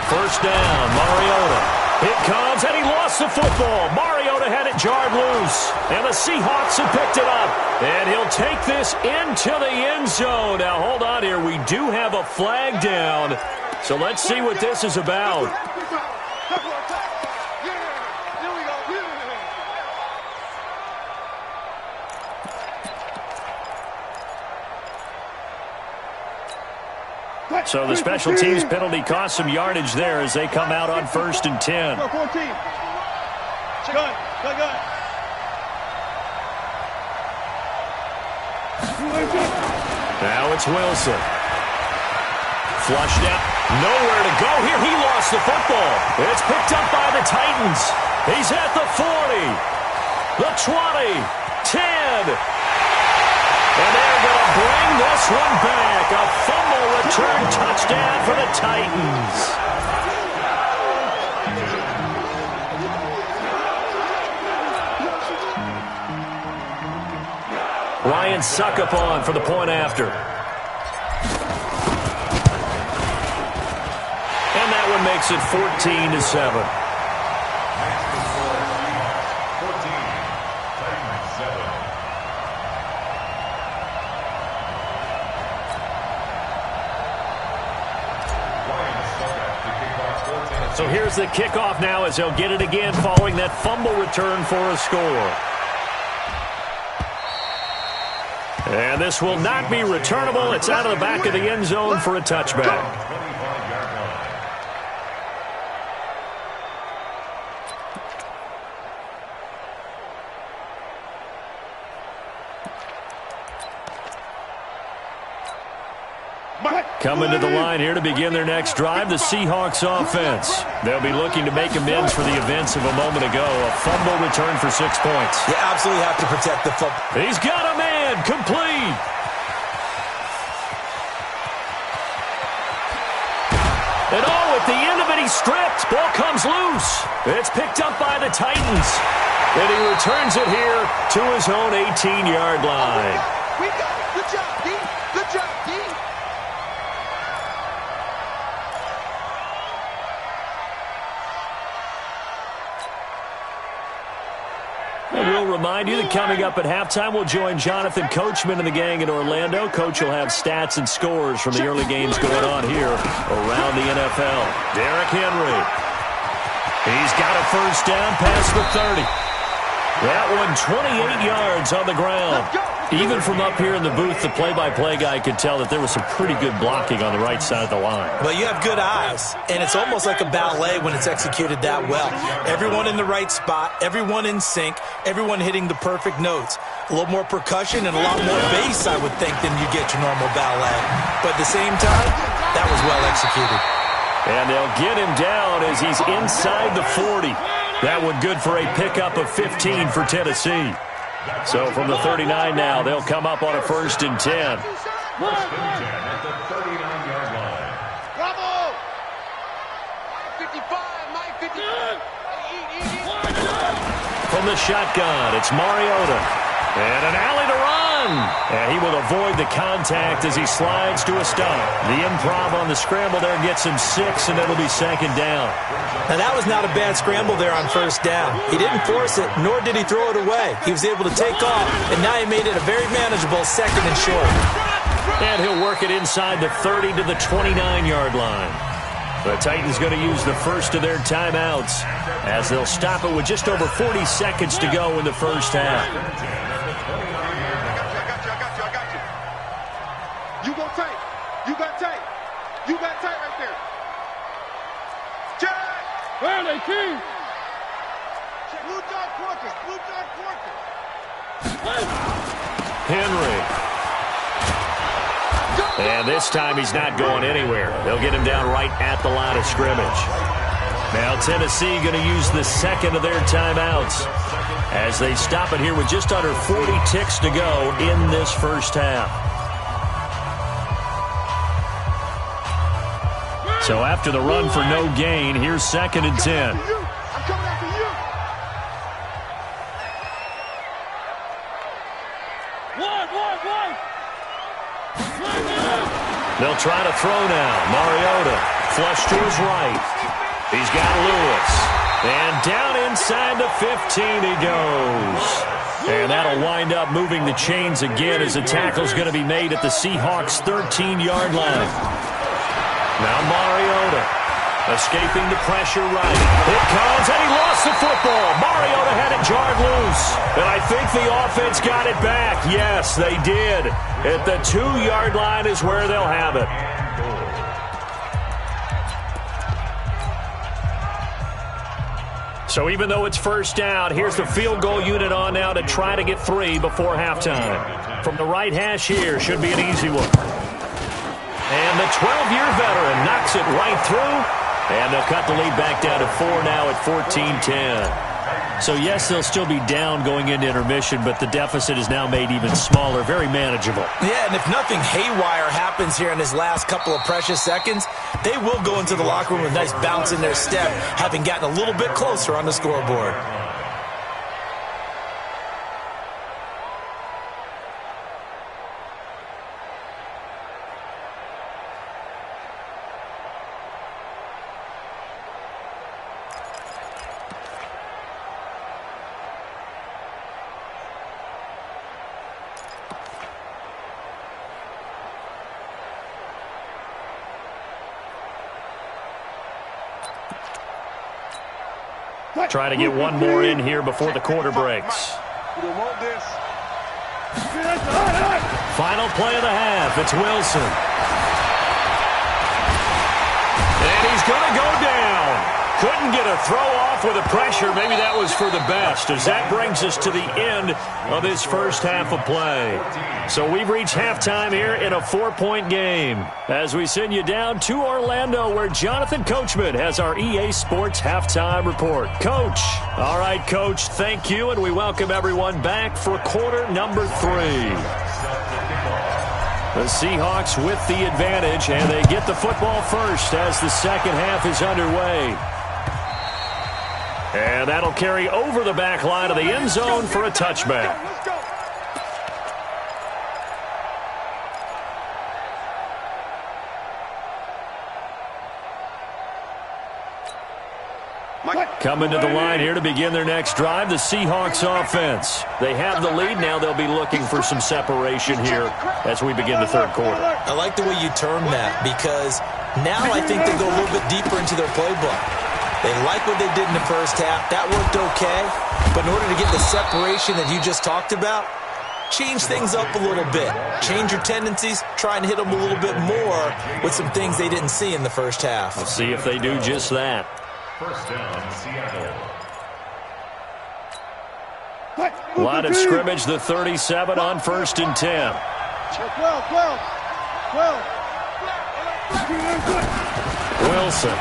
1st down, Mariota. It comes, and he lost the football. Mariota had it jarred loose, and the Seahawks have picked it up. And he'll take this into the end zone. Now, hold on here. We do have a flag down, so let's see what this is about. So the special teams penalty cost some yardage there as they come out on 1st and 10. Now it's Wilson. Flushed out. Nowhere to go here. He lost the football. It's picked up by the Titans. He's at the 40. The 20. 10. And they're going to bring this one back. A fumble return touchdown for the Titans. Ryan Succopon for the point after. And that one makes it 14-7. So here's the kickoff now as they'll get it again following that fumble return for a score. And this will not be returnable. It's out of the back of the end zone for a touchback. Coming to the line here to begin their next drive, the Seahawks offense. They'll be looking to make amends for the events of a moment ago. A fumble return for 6 points. You absolutely have to protect the football. He's got a man, complete. And at the end of it, he's stripped. Ball comes loose. It's picked up by the Titans. And he returns it here to his own 18-yard line. We got it. Good job, D. Good job, D. We'll remind you that coming up at halftime, we'll join Jonathan Coachman and the gang in Orlando. Coach will have stats and scores from the early games going on here around the NFL. Derrick Henry. He's got a 1st down past the 30. That one 28 yards on the ground. Even from up here in the booth, the play-by-play guy could tell that there was some pretty good blocking on the right side of the line. Well, you have good eyes, and it's almost like a ballet when it's executed that well. Everyone in the right spot, everyone in sync, everyone hitting the perfect notes. A little more percussion and a lot more bass, I would think, than you get your normal ballet. But at the same time, that was well executed. And they'll get him down as he's inside the 40. That one good for a pickup of 15 for Tennessee. So from the 39 now, they'll come up on a 1st and 10. First and 10 at the 39-yard line. Bravo! 55, Mike 55. From the shotgun, it's Mariota. And an alley to run. And he will avoid the contact as he slides to a stop. The improv on the scramble there gets him 6, and it'll be second down. Now, that was not a bad scramble there on first down. He didn't force it, nor did he throw it away. He was able to take off, and now he made it a very manageable second and short. And he'll work it inside the 30 to the 29-yard line. The Titans going to use the first of their timeouts as they'll stop it with just over 40 seconds to go in the first half. I got you. You go tight. You got tight. You got tight right there. Jack! Where are they, King? Blue dog quarters. Blue dog quarters. Henry. And this time he's not going anywhere. They'll get him down right at the line of scrimmage. Now Tennessee going to use the second of their timeouts as they stop it here with just under 40 ticks to go in this first half. So after the run for no gain, here's second and 10. I'm coming after you. One. They'll try to throw now. Mariota, flush to his right. He's got Lewis. And down inside the 15 he goes. And that'll wind up moving the chains again as the tackle's going to be made at the Seahawks' 13-yard line. Now Mariota, escaping the pressure right. It comes, and he lost the football. Mariota had it jarred loose. And I think the offense got it back. Yes, they did. At the 2-yard line is where they'll have it. So even though it's first down, here's the field goal unit on now to try to get 3 before halftime. From the right hash here, should be an easy one. And the 12-year veteran knocks it right through. And they'll cut the lead back down to 4 now at 14-10. So, yes, they'll still be down going into intermission, but the deficit is now made even smaller, very manageable. Yeah, and if nothing haywire happens here in his last couple of precious seconds, they will go into the locker room with a nice bounce in their step, having gotten a little bit closer on the scoreboard. Try to get one more in here before the quarter breaks. Final play of the half. It's Wilson. And he's going to go down. Couldn't get a throw off with the pressure. Maybe that was for the best, as that brings us to the end of this first half of play. So we've reached halftime here in a 4-point game as we send you down to Orlando, where Jonathan Coachman has our EA Sports halftime report. Coach. All right, Coach, thank you, and we welcome everyone back for quarter number 3. The Seahawks with the advantage, and they get the football first as the second half is underway. And that'll carry over the back line of the end zone for a touchback. Coming to the line here to begin their next drive, the Seahawks offense. They have the lead. Now they'll be looking for some separation here as we begin the third quarter. I like the way you term that, because now I think they go a little bit deeper into their playbook. They like what they did in the first half. That worked okay. But in order to get the separation that you just talked about, change things up a little bit. Change your tendencies. Try and hit them a little bit more with some things they didn't see in the first half. We'll see if they do just that. First down, Seattle. Line of scrimmage, the 37 on 1st and 10. 12. Wilson.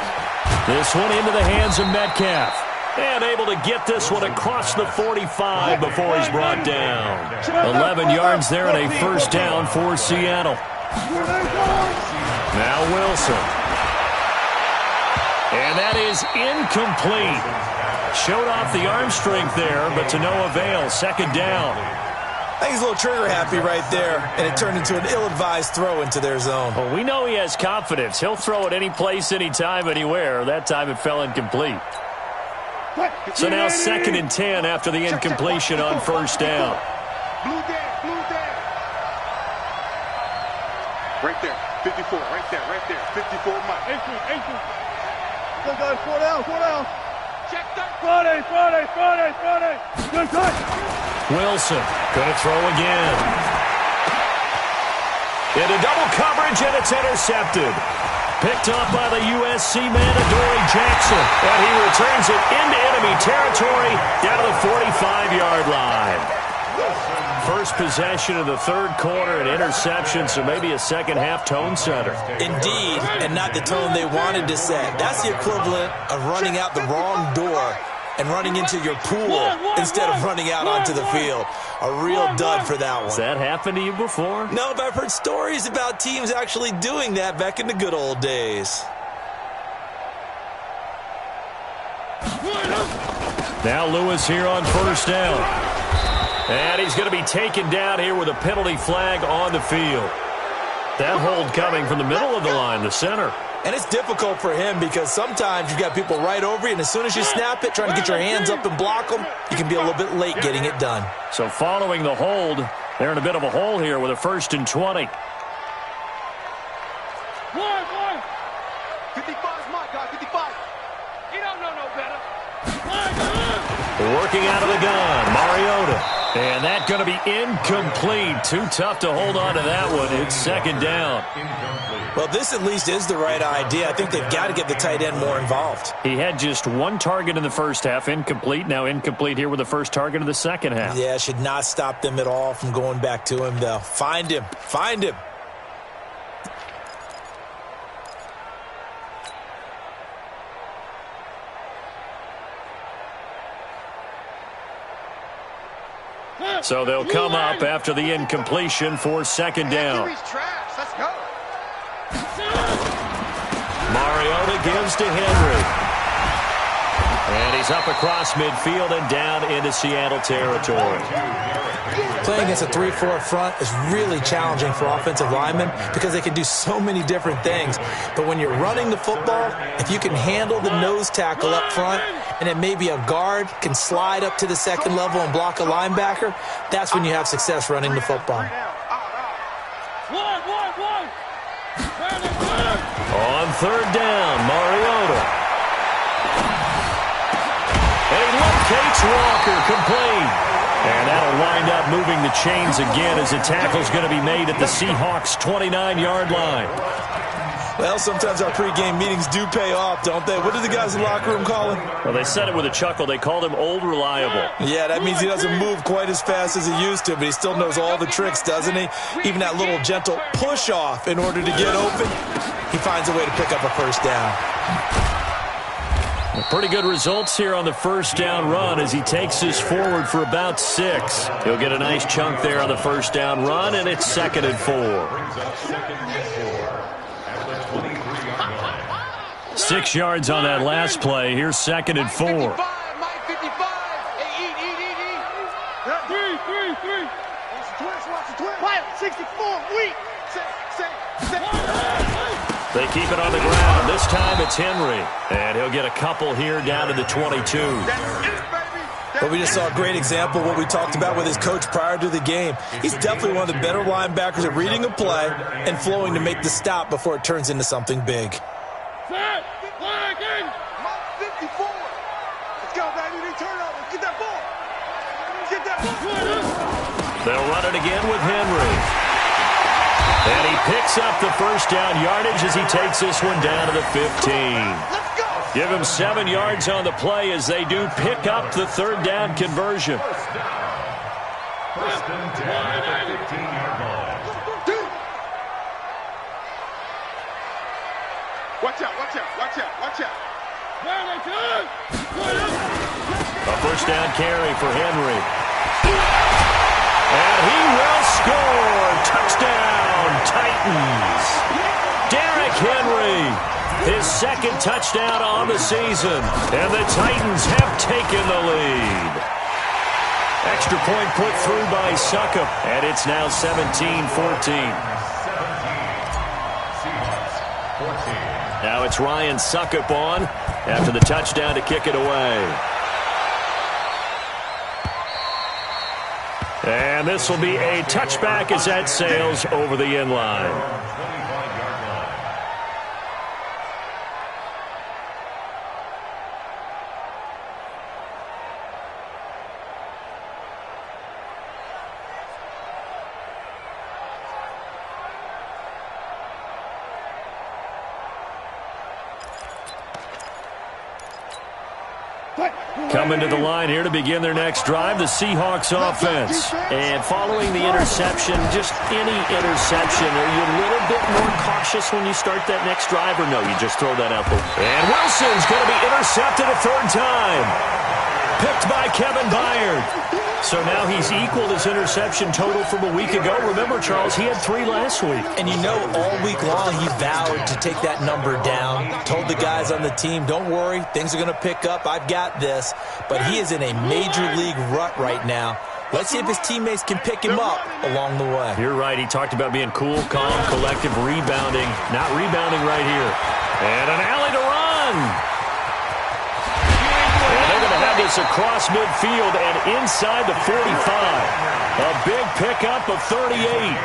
This one into the hands of Metcalf. And able to get this one across the 45 before he's brought down. 11 yards there and a first down for Seattle. Now Wilson. And that is incomplete. Showed off the arm strength there, but to no avail. Second down. I think he's a little trigger happy right there, and it turned into an ill-advised throw into their zone. Well, we know he has confidence. He'll throw it any place, anytime, anywhere. That time it fell incomplete. So now 2nd and 10 after the incompletion on first down. Blue there. Right there, 54, right there, 54 Mike. 18. Good guys, 4 down. Check that. Friday. Good touch. Wilson going to throw again. Into double coverage, and it's intercepted. Picked up by the USC man, Adoree Jackson. And he returns it into enemy territory down to the 45-yard line. First possession of the third quarter, an interception, so maybe a second-half tone setter. Indeed, and not the tone they wanted to set. That's the equivalent of running out the wrong door and running into your pool instead of running out onto the field. A real dud for that one. Has that happened to you before? No, but I've heard stories about teams actually doing that back in the good old days. Now Lewis here on first down. And he's going to be taken down here with a penalty flag on the field. That hold coming from the middle of the line, the center. And it's difficult for him because sometimes you've got people right over you, and as soon as you snap it, trying to get your hands up and block them, you can be a little bit late getting it done. So following the hold, they're in a bit of a hole here with a 1st and 20. 55's my guy, 55. You don't know no better. Working out of the gun, Mariota. And that's going to be incomplete. Too tough to hold on to that one. It's 2nd down. Well, this at least is the right idea. I think they've got to get the tight end more involved. He had just 1 target in the first half, incomplete. Now incomplete here with the first target of the second half. Yeah, should not stop them at all from going back to him, though. Find him. So they'll come up after the incompletion for 2nd down. Let's go. Mariota gives to Henry. And he's up across midfield and down into Seattle territory. Playing against a 3-4 front is really challenging for offensive linemen because they can do so many different things. But when you're running the football, if you can handle the nose tackle up front, and then maybe a guard can slide up to the 2nd level and block a linebacker, that's when you have success running the football. On 3rd down, Mariota. And he locates Walker, complete. And that'll wind up moving the chains again as the tackle's going to be made at the Seahawks' 29-yard line. Well, sometimes our pregame meetings do pay off, don't they? What do the guys in the locker room call him? Well, they said it with a chuckle. They called him Old Reliable. Yeah, that means he doesn't move quite as fast as he used to, but he still knows all the tricks, doesn't he? Even that little gentle push-off in order to get open, he finds a way to pick up a first down. Well, pretty good results here on the first down run as he takes this forward for about 6. He'll get a nice chunk there on the first down run, and it's 2nd and 4. 6 yards on that last play. Here's 2nd and 4. Mike 55. Hey, eat. 3. Watch the twist. Quiet, 64, weak. They keep it on the ground. This time it's Henry. And he'll get a couple here down to the 22. But we just saw a great example of what we talked about with his coach prior to the game. He's definitely one of the better linebackers at reading a play and flowing to make the stop before it turns into something big. Set, flagging. Mike 54. Let's go, baby. Need turnover. Get that ball. Get that ball. They'll run it again with Henry. And he picks up the first down yardage as he takes this one down to the 15. Give him 7 yards on the play as they do pick up the 3rd down conversion. First and 10 at the 15-yard line. Watch out. A first down carry for Henry. And he will score. Touchdown, Titans. his second touchdown on the season. And the Titans have taken the lead. Extra point put through by Succop, and it's now 17-14. Now it's Ryan Succop on after the touchdown to kick it away. And this will be a touchback as that sails over the end line. Coming to the line here to begin their next drive, the Seahawks offense. And following the interception, just any interception, are you a little bit more cautious when you start that next drive, or no, you just throw that out there? And Wilson's going to be intercepted a third time. Picked by Kevin Byard. So now he's equaled his interception total from a week ago. Remember, Charles, he had 3 last week. And you know, all week long he vowed to take that number down. Told the guys on the team, don't worry, things are going to pick up. I've got this. But he is in a major league rut right now. Let's see if his teammates can pick him up along the way. You're right. He talked about being cool, calm, collective, rebounding. Not rebounding right here. And an alley to run. They're going to have this across midfield and inside the 45. A big pickup of 38.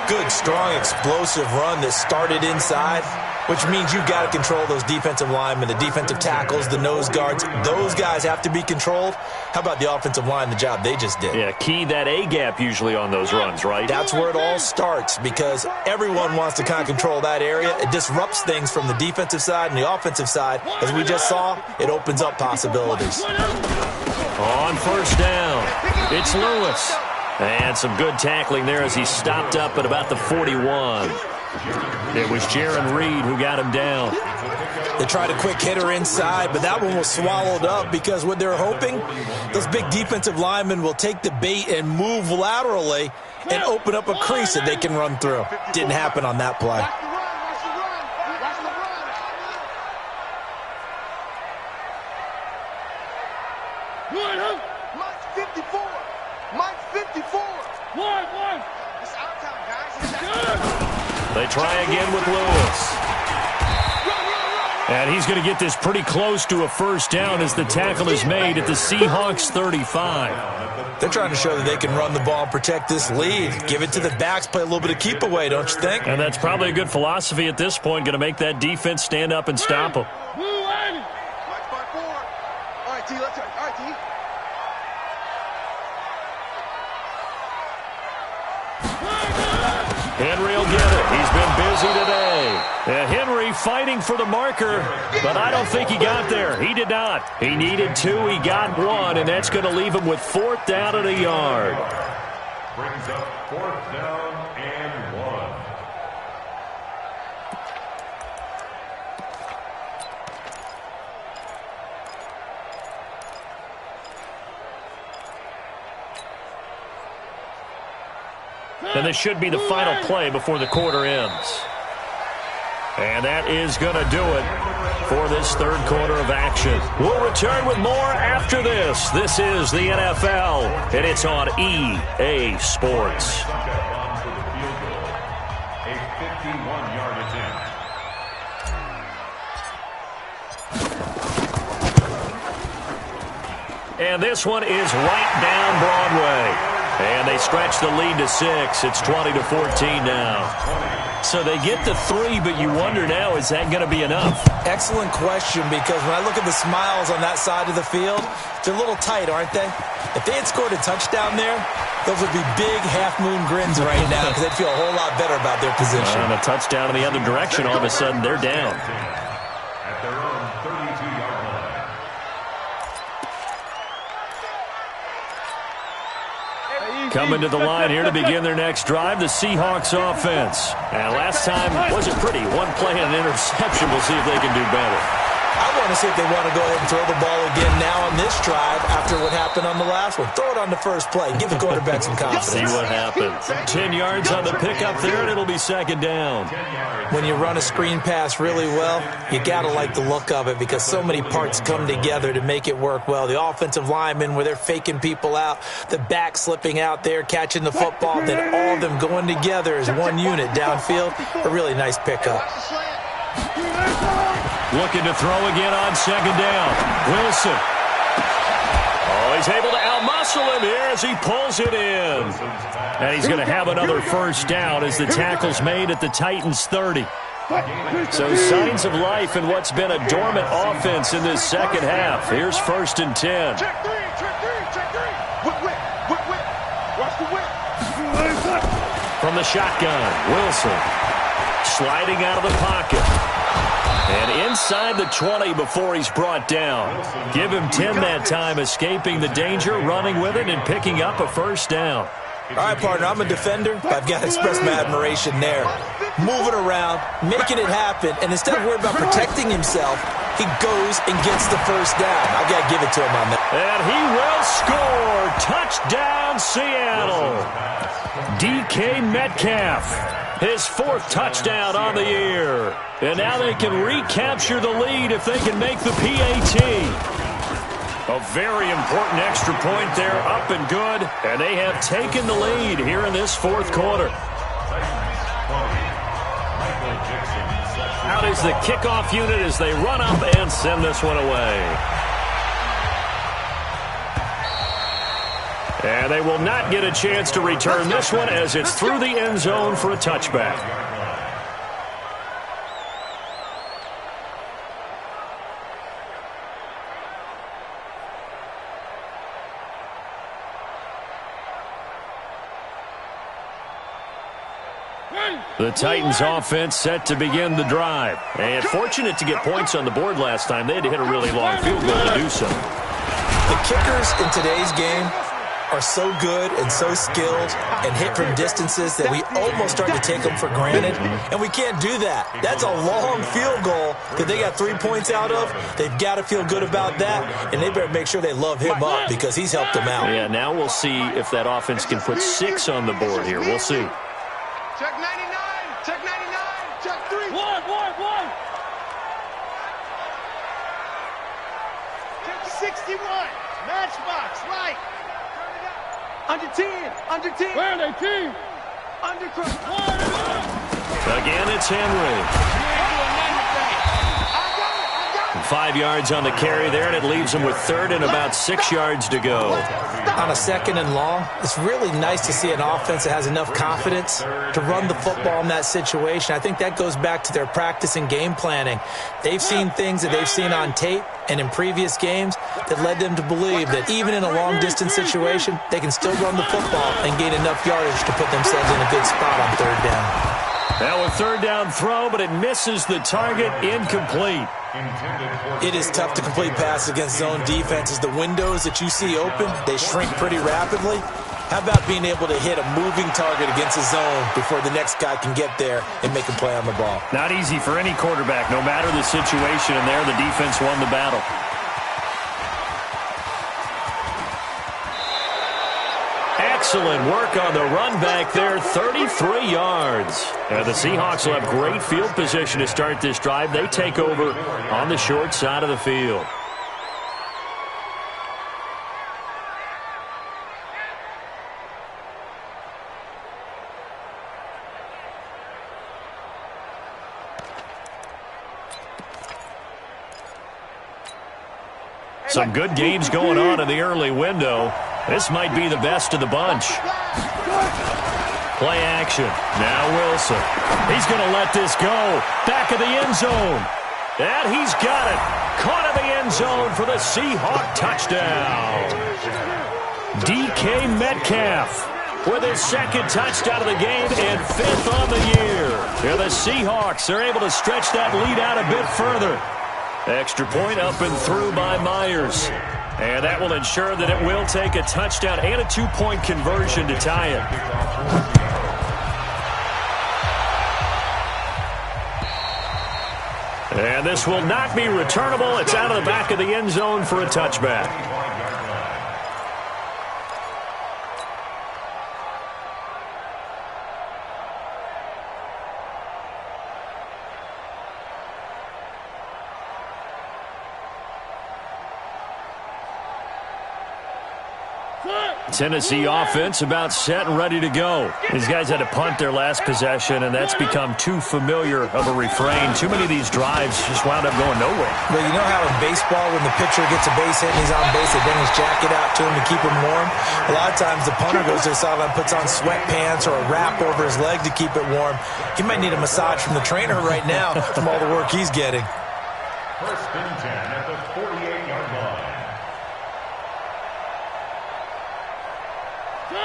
Good, strong, explosive run that started inside, which means you've got to control those defensive linemen, the defensive tackles, the nose guards. Those guys have to be controlled. How about the offensive line, the job they just did? Yeah, key that A-gap usually on those runs, right? That's where it all starts because everyone wants to kind of control that area. It disrupts things from the defensive side and the offensive side. As we just saw, it opens up possibilities. On first down, it's Lewis. And some good tackling there as he stopped up at about the 41. It was Jaron Reed who got him down. They tried a quick hitter inside, but that one was swallowed up because what they're hoping, those big defensive linemen will take the bait and move laterally and open up a crease that they can run through. Didn't happen on that play. Mike's 54. Mike's 54. One. It's our time, guys. It's our time. They try again with Lewis. And he's going to get this pretty close to a first down as the tackle is made at the Seahawks 35. They're trying to show that they can run the ball and protect this lead. Give it to the backs, play a little bit of keep away, don't you think? And that's probably a good philosophy at this point, going to make that defense stand up and stop them. Mike's by 4. All right, T, let's go. All right, T. Henry will get it. He's been busy today. Henry fighting for the marker, but I don't think he got there. He did not. He needed 2. He got 1, and that's going to leave him with 4th down and a yard. Brings up 4th down and 1. And this should be the final play before the quarter ends. And that is going to do it for this third quarter of action. We'll return with more after this. This is the NFL, and it's on EA Sports. A 51-yard attempt. And this one is right down Broadway. And they stretch the lead to 6. It's 20-14 now. So they get the 3, but you wonder now, is that going to be enough? Excellent question, because when I look at the smiles on that side of the field, they're a little tight, aren't they? If they had scored a touchdown there, those would be big half-moon grins right now because they'd feel a whole lot better about their position. And a touchdown in the other direction, all of a sudden they're down. At their own 32-yard line. Coming to the line here to begin their next drive, the Seahawks offense. And last time wasn't pretty. One play and an interception. We'll see if they can do better. I want to see if they want to go ahead and throw the ball again now on this drive after what happened on the last one. Throw it on the first play. Give the quarterback some confidence. See what happens. 10 yards on the pickup there, and it'll be second down. When you run a screen pass really well, you got to like the look of it because so many parts come together to make it work well. The offensive linemen, where they're faking people out, the back slipping out there, catching the football, then all of them going together as one unit downfield. A really nice pickup. Looking to throw again on second down. Wilson. Oh, he's able to outmuscle him here as he pulls it in. And he's going to have another first down as the tackle's made at the Titans' 30. So signs of life in what's been a dormant offense in this second half. Here's 1st and 10. Check three. Whip. Watch the whip. From the shotgun, Wilson sliding out of the pocket. And inside the 20 before he's brought down. Give him 10 that time, escaping the danger, running with it, and picking up a first down. All right, partner, I'm a defender, but I've got to express my admiration there. Moving around, making it happen, and instead of worrying about protecting himself, he goes and gets the first down. I've got to give it to him on that. And he will score. Touchdown, Seattle. DK Metcalf, his 4th touchdown on the year. And now they can recapture the lead if they can make the PAT. A very important extra point there, up and good. And they have taken the lead here in this 4th quarter. Out is the kickoff unit as they run up and send this one away. And they will not get a chance to return this one as it's through the end zone for a touchback. The Titans offense set to begin the drive. And fortunate to get points on the board last time. They had to hit a really long field goal to do so. The kickers in today's game are so good and so skilled and hit from distances that we almost start to take them for granted, and we can't do that. That's a long field goal that they got 3 points out of. They've got to feel good about that, and they better make sure they love him up because he's helped them out. Yeah, now we'll see if that offense can put 6 on the board here. We'll see. Check 99. Check 99. Check 3. One. Check 61. Matchbox, right. Under 10. Where are they, team? Undercross. Again, it's Henry. 5 yards on the carry there, and it leaves them with 3rd and about 6 yards to go. On a 2nd and long, it's really nice to see an offense that has enough confidence to run the football in that situation. I think that goes back to their practice and game planning. They've seen things that they've seen on tape and in previous games that led them to believe that even in a long-distance situation, they can still run the football and gain enough yardage to put themselves in a good spot on 3rd down. Now a 3rd down throw, but it misses the target, incomplete. It is tough to complete passes against zone defenses. The windows that you see open, they shrink pretty rapidly. How about being able to hit a moving target against a zone before the next guy can get there and make a play on the ball? Not easy for any quarterback, no matter the situation, and there the defense won the battle. Excellent work on the run back there, 33 yards. And the Seahawks will have great field position to start this drive. They take over on the short side of the field. Some good games going on in the early window. This might be the best of the bunch. Play action. Now Wilson. He's going to let this go. Back of the end zone. And he's got it. Caught in the end zone for the Seahawk touchdown. DK Metcalf with his 2nd touchdown of the game and 5th on the year. Here the Seahawks are able to stretch that lead out a bit further. Extra point up and through by Myers. And that will ensure that it will take a touchdown and a 2-point conversion to tie it. And this will not be returnable. It's out of the back of the end zone for a touchback. Tennessee offense about set and ready to go. These guys had to punt their last possession, and that's become too familiar of a refrain. Too many of these drives just wound up going nowhere. Well, you know how in baseball, when the pitcher gets a base hit and he's on base, they bring his jacket out to him to keep him warm? A lot of times the punter goes to the sideline, puts on sweatpants or a wrap over his leg to keep it warm. He might need a massage from the trainer right now from all the work he's getting. First and 10 at the 48-yard line.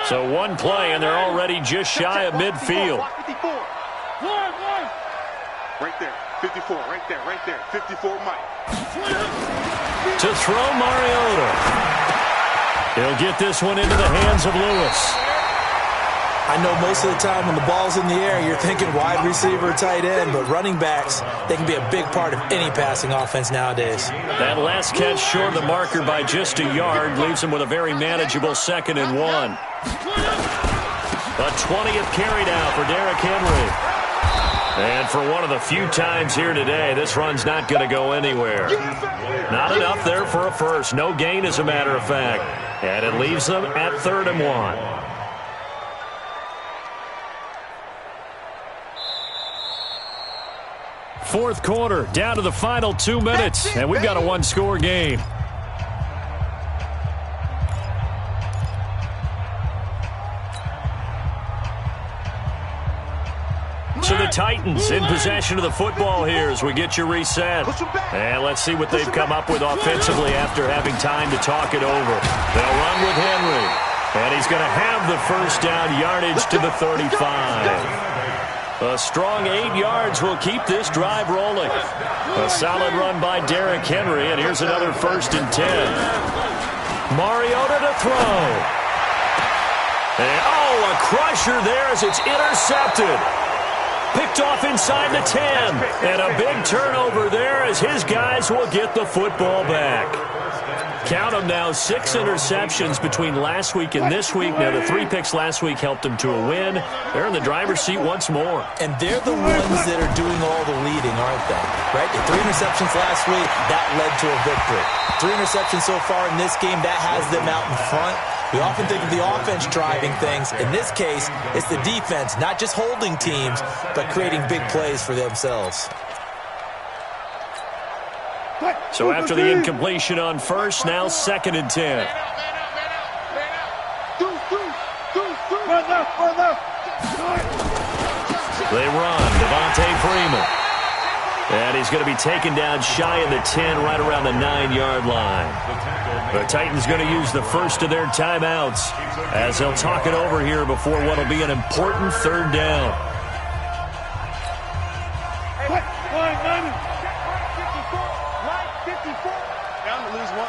So one play, and they're already just shy of midfield. Right there, 54, right there, 54, Mike. To throw Mariota. He'll get this one into the hands of Lewis. I know most of the time when the ball's in the air, you're thinking wide receiver, tight end, but running backs, they can be a big part of any passing offense nowadays. That last catch short of the marker by just a yard leaves him with a very manageable 2nd and 1. A 20th carry now for Derrick Henry. And for one of the few times here today, this run's not going to go anywhere. Not enough there for a first. No gain, as a matter of fact. And it leaves them at 3rd and 1. Fourth quarter, down to the final 2 minutes, and we've got a one-score game. So the Titans in possession of the football here as we get you reset. And let's see what they've come up with offensively after having time to talk it over. They'll run with Henry, and he's going to have the first down yardage to the 35. A strong 8 yards will keep this drive rolling. A solid run by Derrick Henry, and here's another 1st and 10. Mariota to throw. And, a crusher there as it's intercepted. Picked off inside the 10. And a big turnover there as his guys will get the football back. Count them now, 6 interceptions between last week and this week. Now, the 3 picks last week helped them to a win. They're in the driver's seat once more. And they're the ones that are doing all the leading, aren't they? Right? The 3 interceptions last week, that led to a victory. 3 interceptions so far in this game, that has them out in front. We often think of the offense driving things. In this case, it's the defense, not just holding teams, but creating big plays for themselves. So after the incompletion on first, now 2nd and 10. They run. Devontae Freeman. And he's going to be taken down shy of the 10, right around the 9-yard line. The Titans going to use the first of their timeouts as they'll talk it over here before what will be an important 3rd down. Down to lose 1.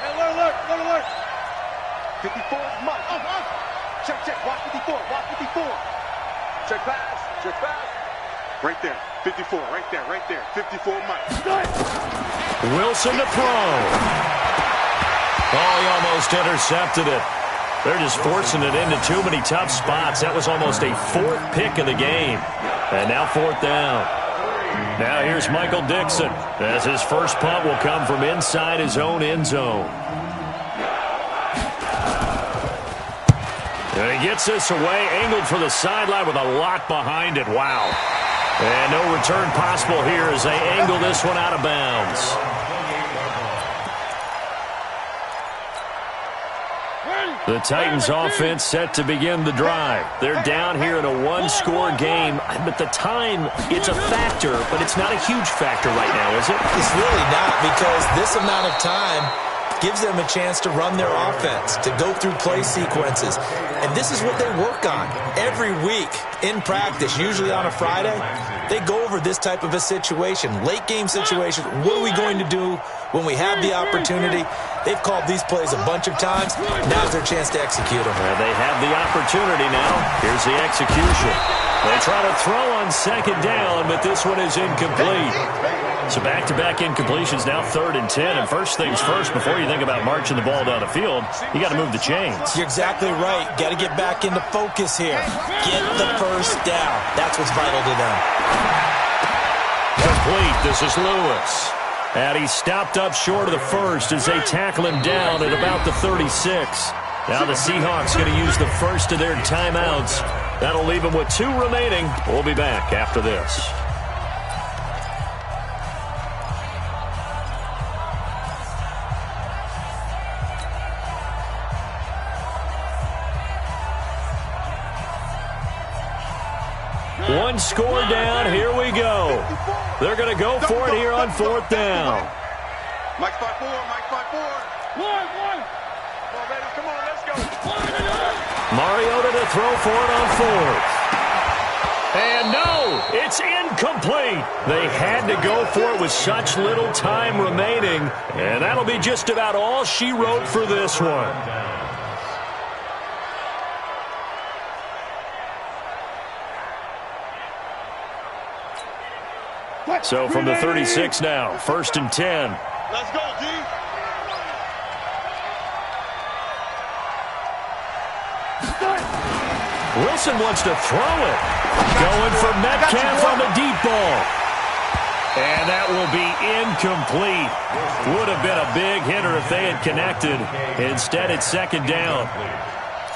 Hey, alert. 54, Mike. Check, watch 54, watch 54. Check pass. Right there, 54, right there. 54, Mike. Wilson to throw. He almost intercepted it. They're just forcing it into too many tough spots. That was almost a 4th pick of the game. And now 4th down. Now here's Michael Dixon as his first punt will come from inside his own end zone. And he gets this away, angled for the sideline with a lot behind it. Wow. And no return possible here as they angle this one out of bounds. The Titans offense set to begin the drive. They're down here in a one-score game. But the time, it's a factor, but it's not a huge factor right now, is it? It's really not, because this amount of time gives them a chance to run their offense, to go through play sequences. And this is what they work on every week in practice, usually on a Friday. They go over this type of a situation, late game situation. What are we going to do when we have the opportunity? They've called these plays a bunch of times. Now's their chance to execute them. They have the opportunity now. Here's the execution. They try to throw on second down, but this one is incomplete. So back-to-back incompletions, now 3rd and 10. And first things first, before you think about marching the ball down the field, you got to move the chains. You're exactly right. Got to get back into focus here. Get the first down. That's what's vital to them. Complete. This is Lewis. And he stopped up short of the first as they tackle him down at about the 36. Now the Seahawks going to use the first of their timeouts. That'll leave them with 2 remaining. We'll be back after this. One score down. Here we go. They're going to go for it here on 4th down. Mike's by 4. Mike's by 4. One. Come on, baby. Come on, let's go. Mariota to throw for it on 4th. And no, it's incomplete. They had to go for it with such little time remaining. And that'll be just about all she wrote for this one. So from the 36 now, 1st and 10. Let's go, D. Wilson wants to throw it. Going for Metcalf on the deep ball. And that will be incomplete. Would have been a big hitter if they had connected. Instead, it's 2nd down.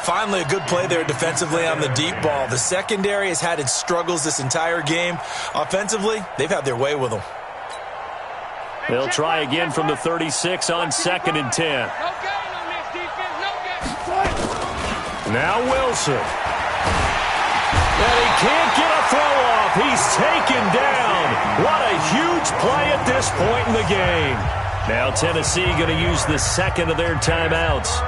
Finally, a good play there defensively on the deep ball. The secondary has had its struggles this entire game. Offensively, they've had their way with them. They'll try again from the 36 on 2nd and 10. Now Wilson. And he can't get a throw off. He's taken down. What a huge play at this point in the game. Now Tennessee going to use the 2nd of their timeouts,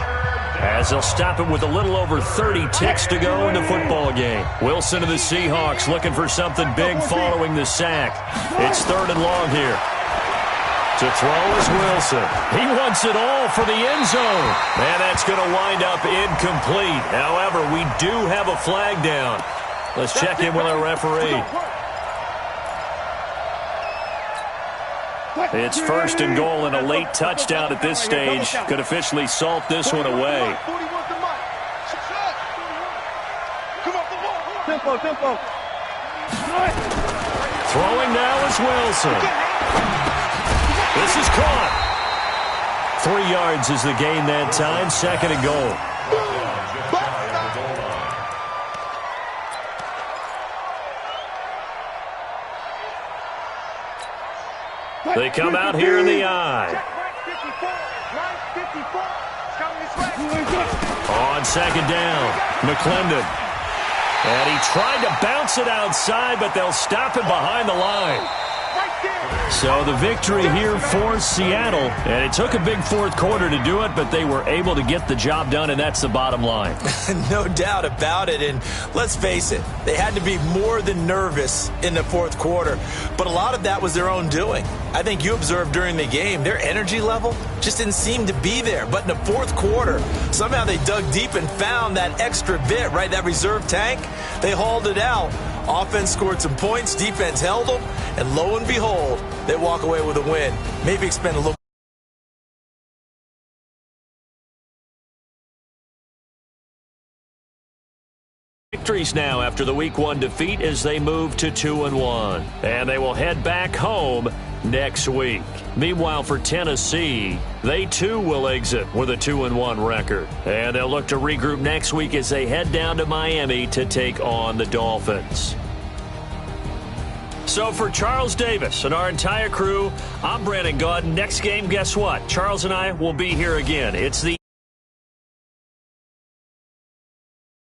as they'll stop it with a little over 30 ticks to go in the football game. Wilson of the Seahawks looking for something big following the sack. It's 3rd and long here. To throw is Wilson. He wants it all for the end zone. And that's going to wind up incomplete. However, we do have a flag down. Let's check in with our referee. It's 1st and goal and a late touchdown at this stage. Could officially salt this one away. Tempo. Throwing now is Wilson. This is caught. 3 yards is the gain that time. 2nd and goal. They come out here in the eye. On 2nd down, McClendon. And he tried to bounce it outside, but they'll stop it behind the line. So the victory here for Seattle. And it took a big 4th quarter to do it, but they were able to get the job done, and that's the bottom line. No doubt about it. And let's face it, they had to be more than nervous in the 4th quarter. But a lot of that was their own doing. I think you observed during the game, their energy level just didn't seem to be there. But in the 4th quarter, somehow they dug deep and found that extra bit, right, that reserve tank. They hauled it out. Offense scored some points, defense held them, and lo and behold, they walk away with a win. Maybe expend a little. Victories now after the Week 1 defeat as they move to 2-1. And they will head back home next week. Meanwhile, for Tennessee, they too will exit with a 2-1 record. And they'll look to regroup next week as they head down to Miami to take on the Dolphins. So for Charles Davis and our entire crew, I'm Brandon Gaudin. Next game, guess what? Charles and I will be here again. It's the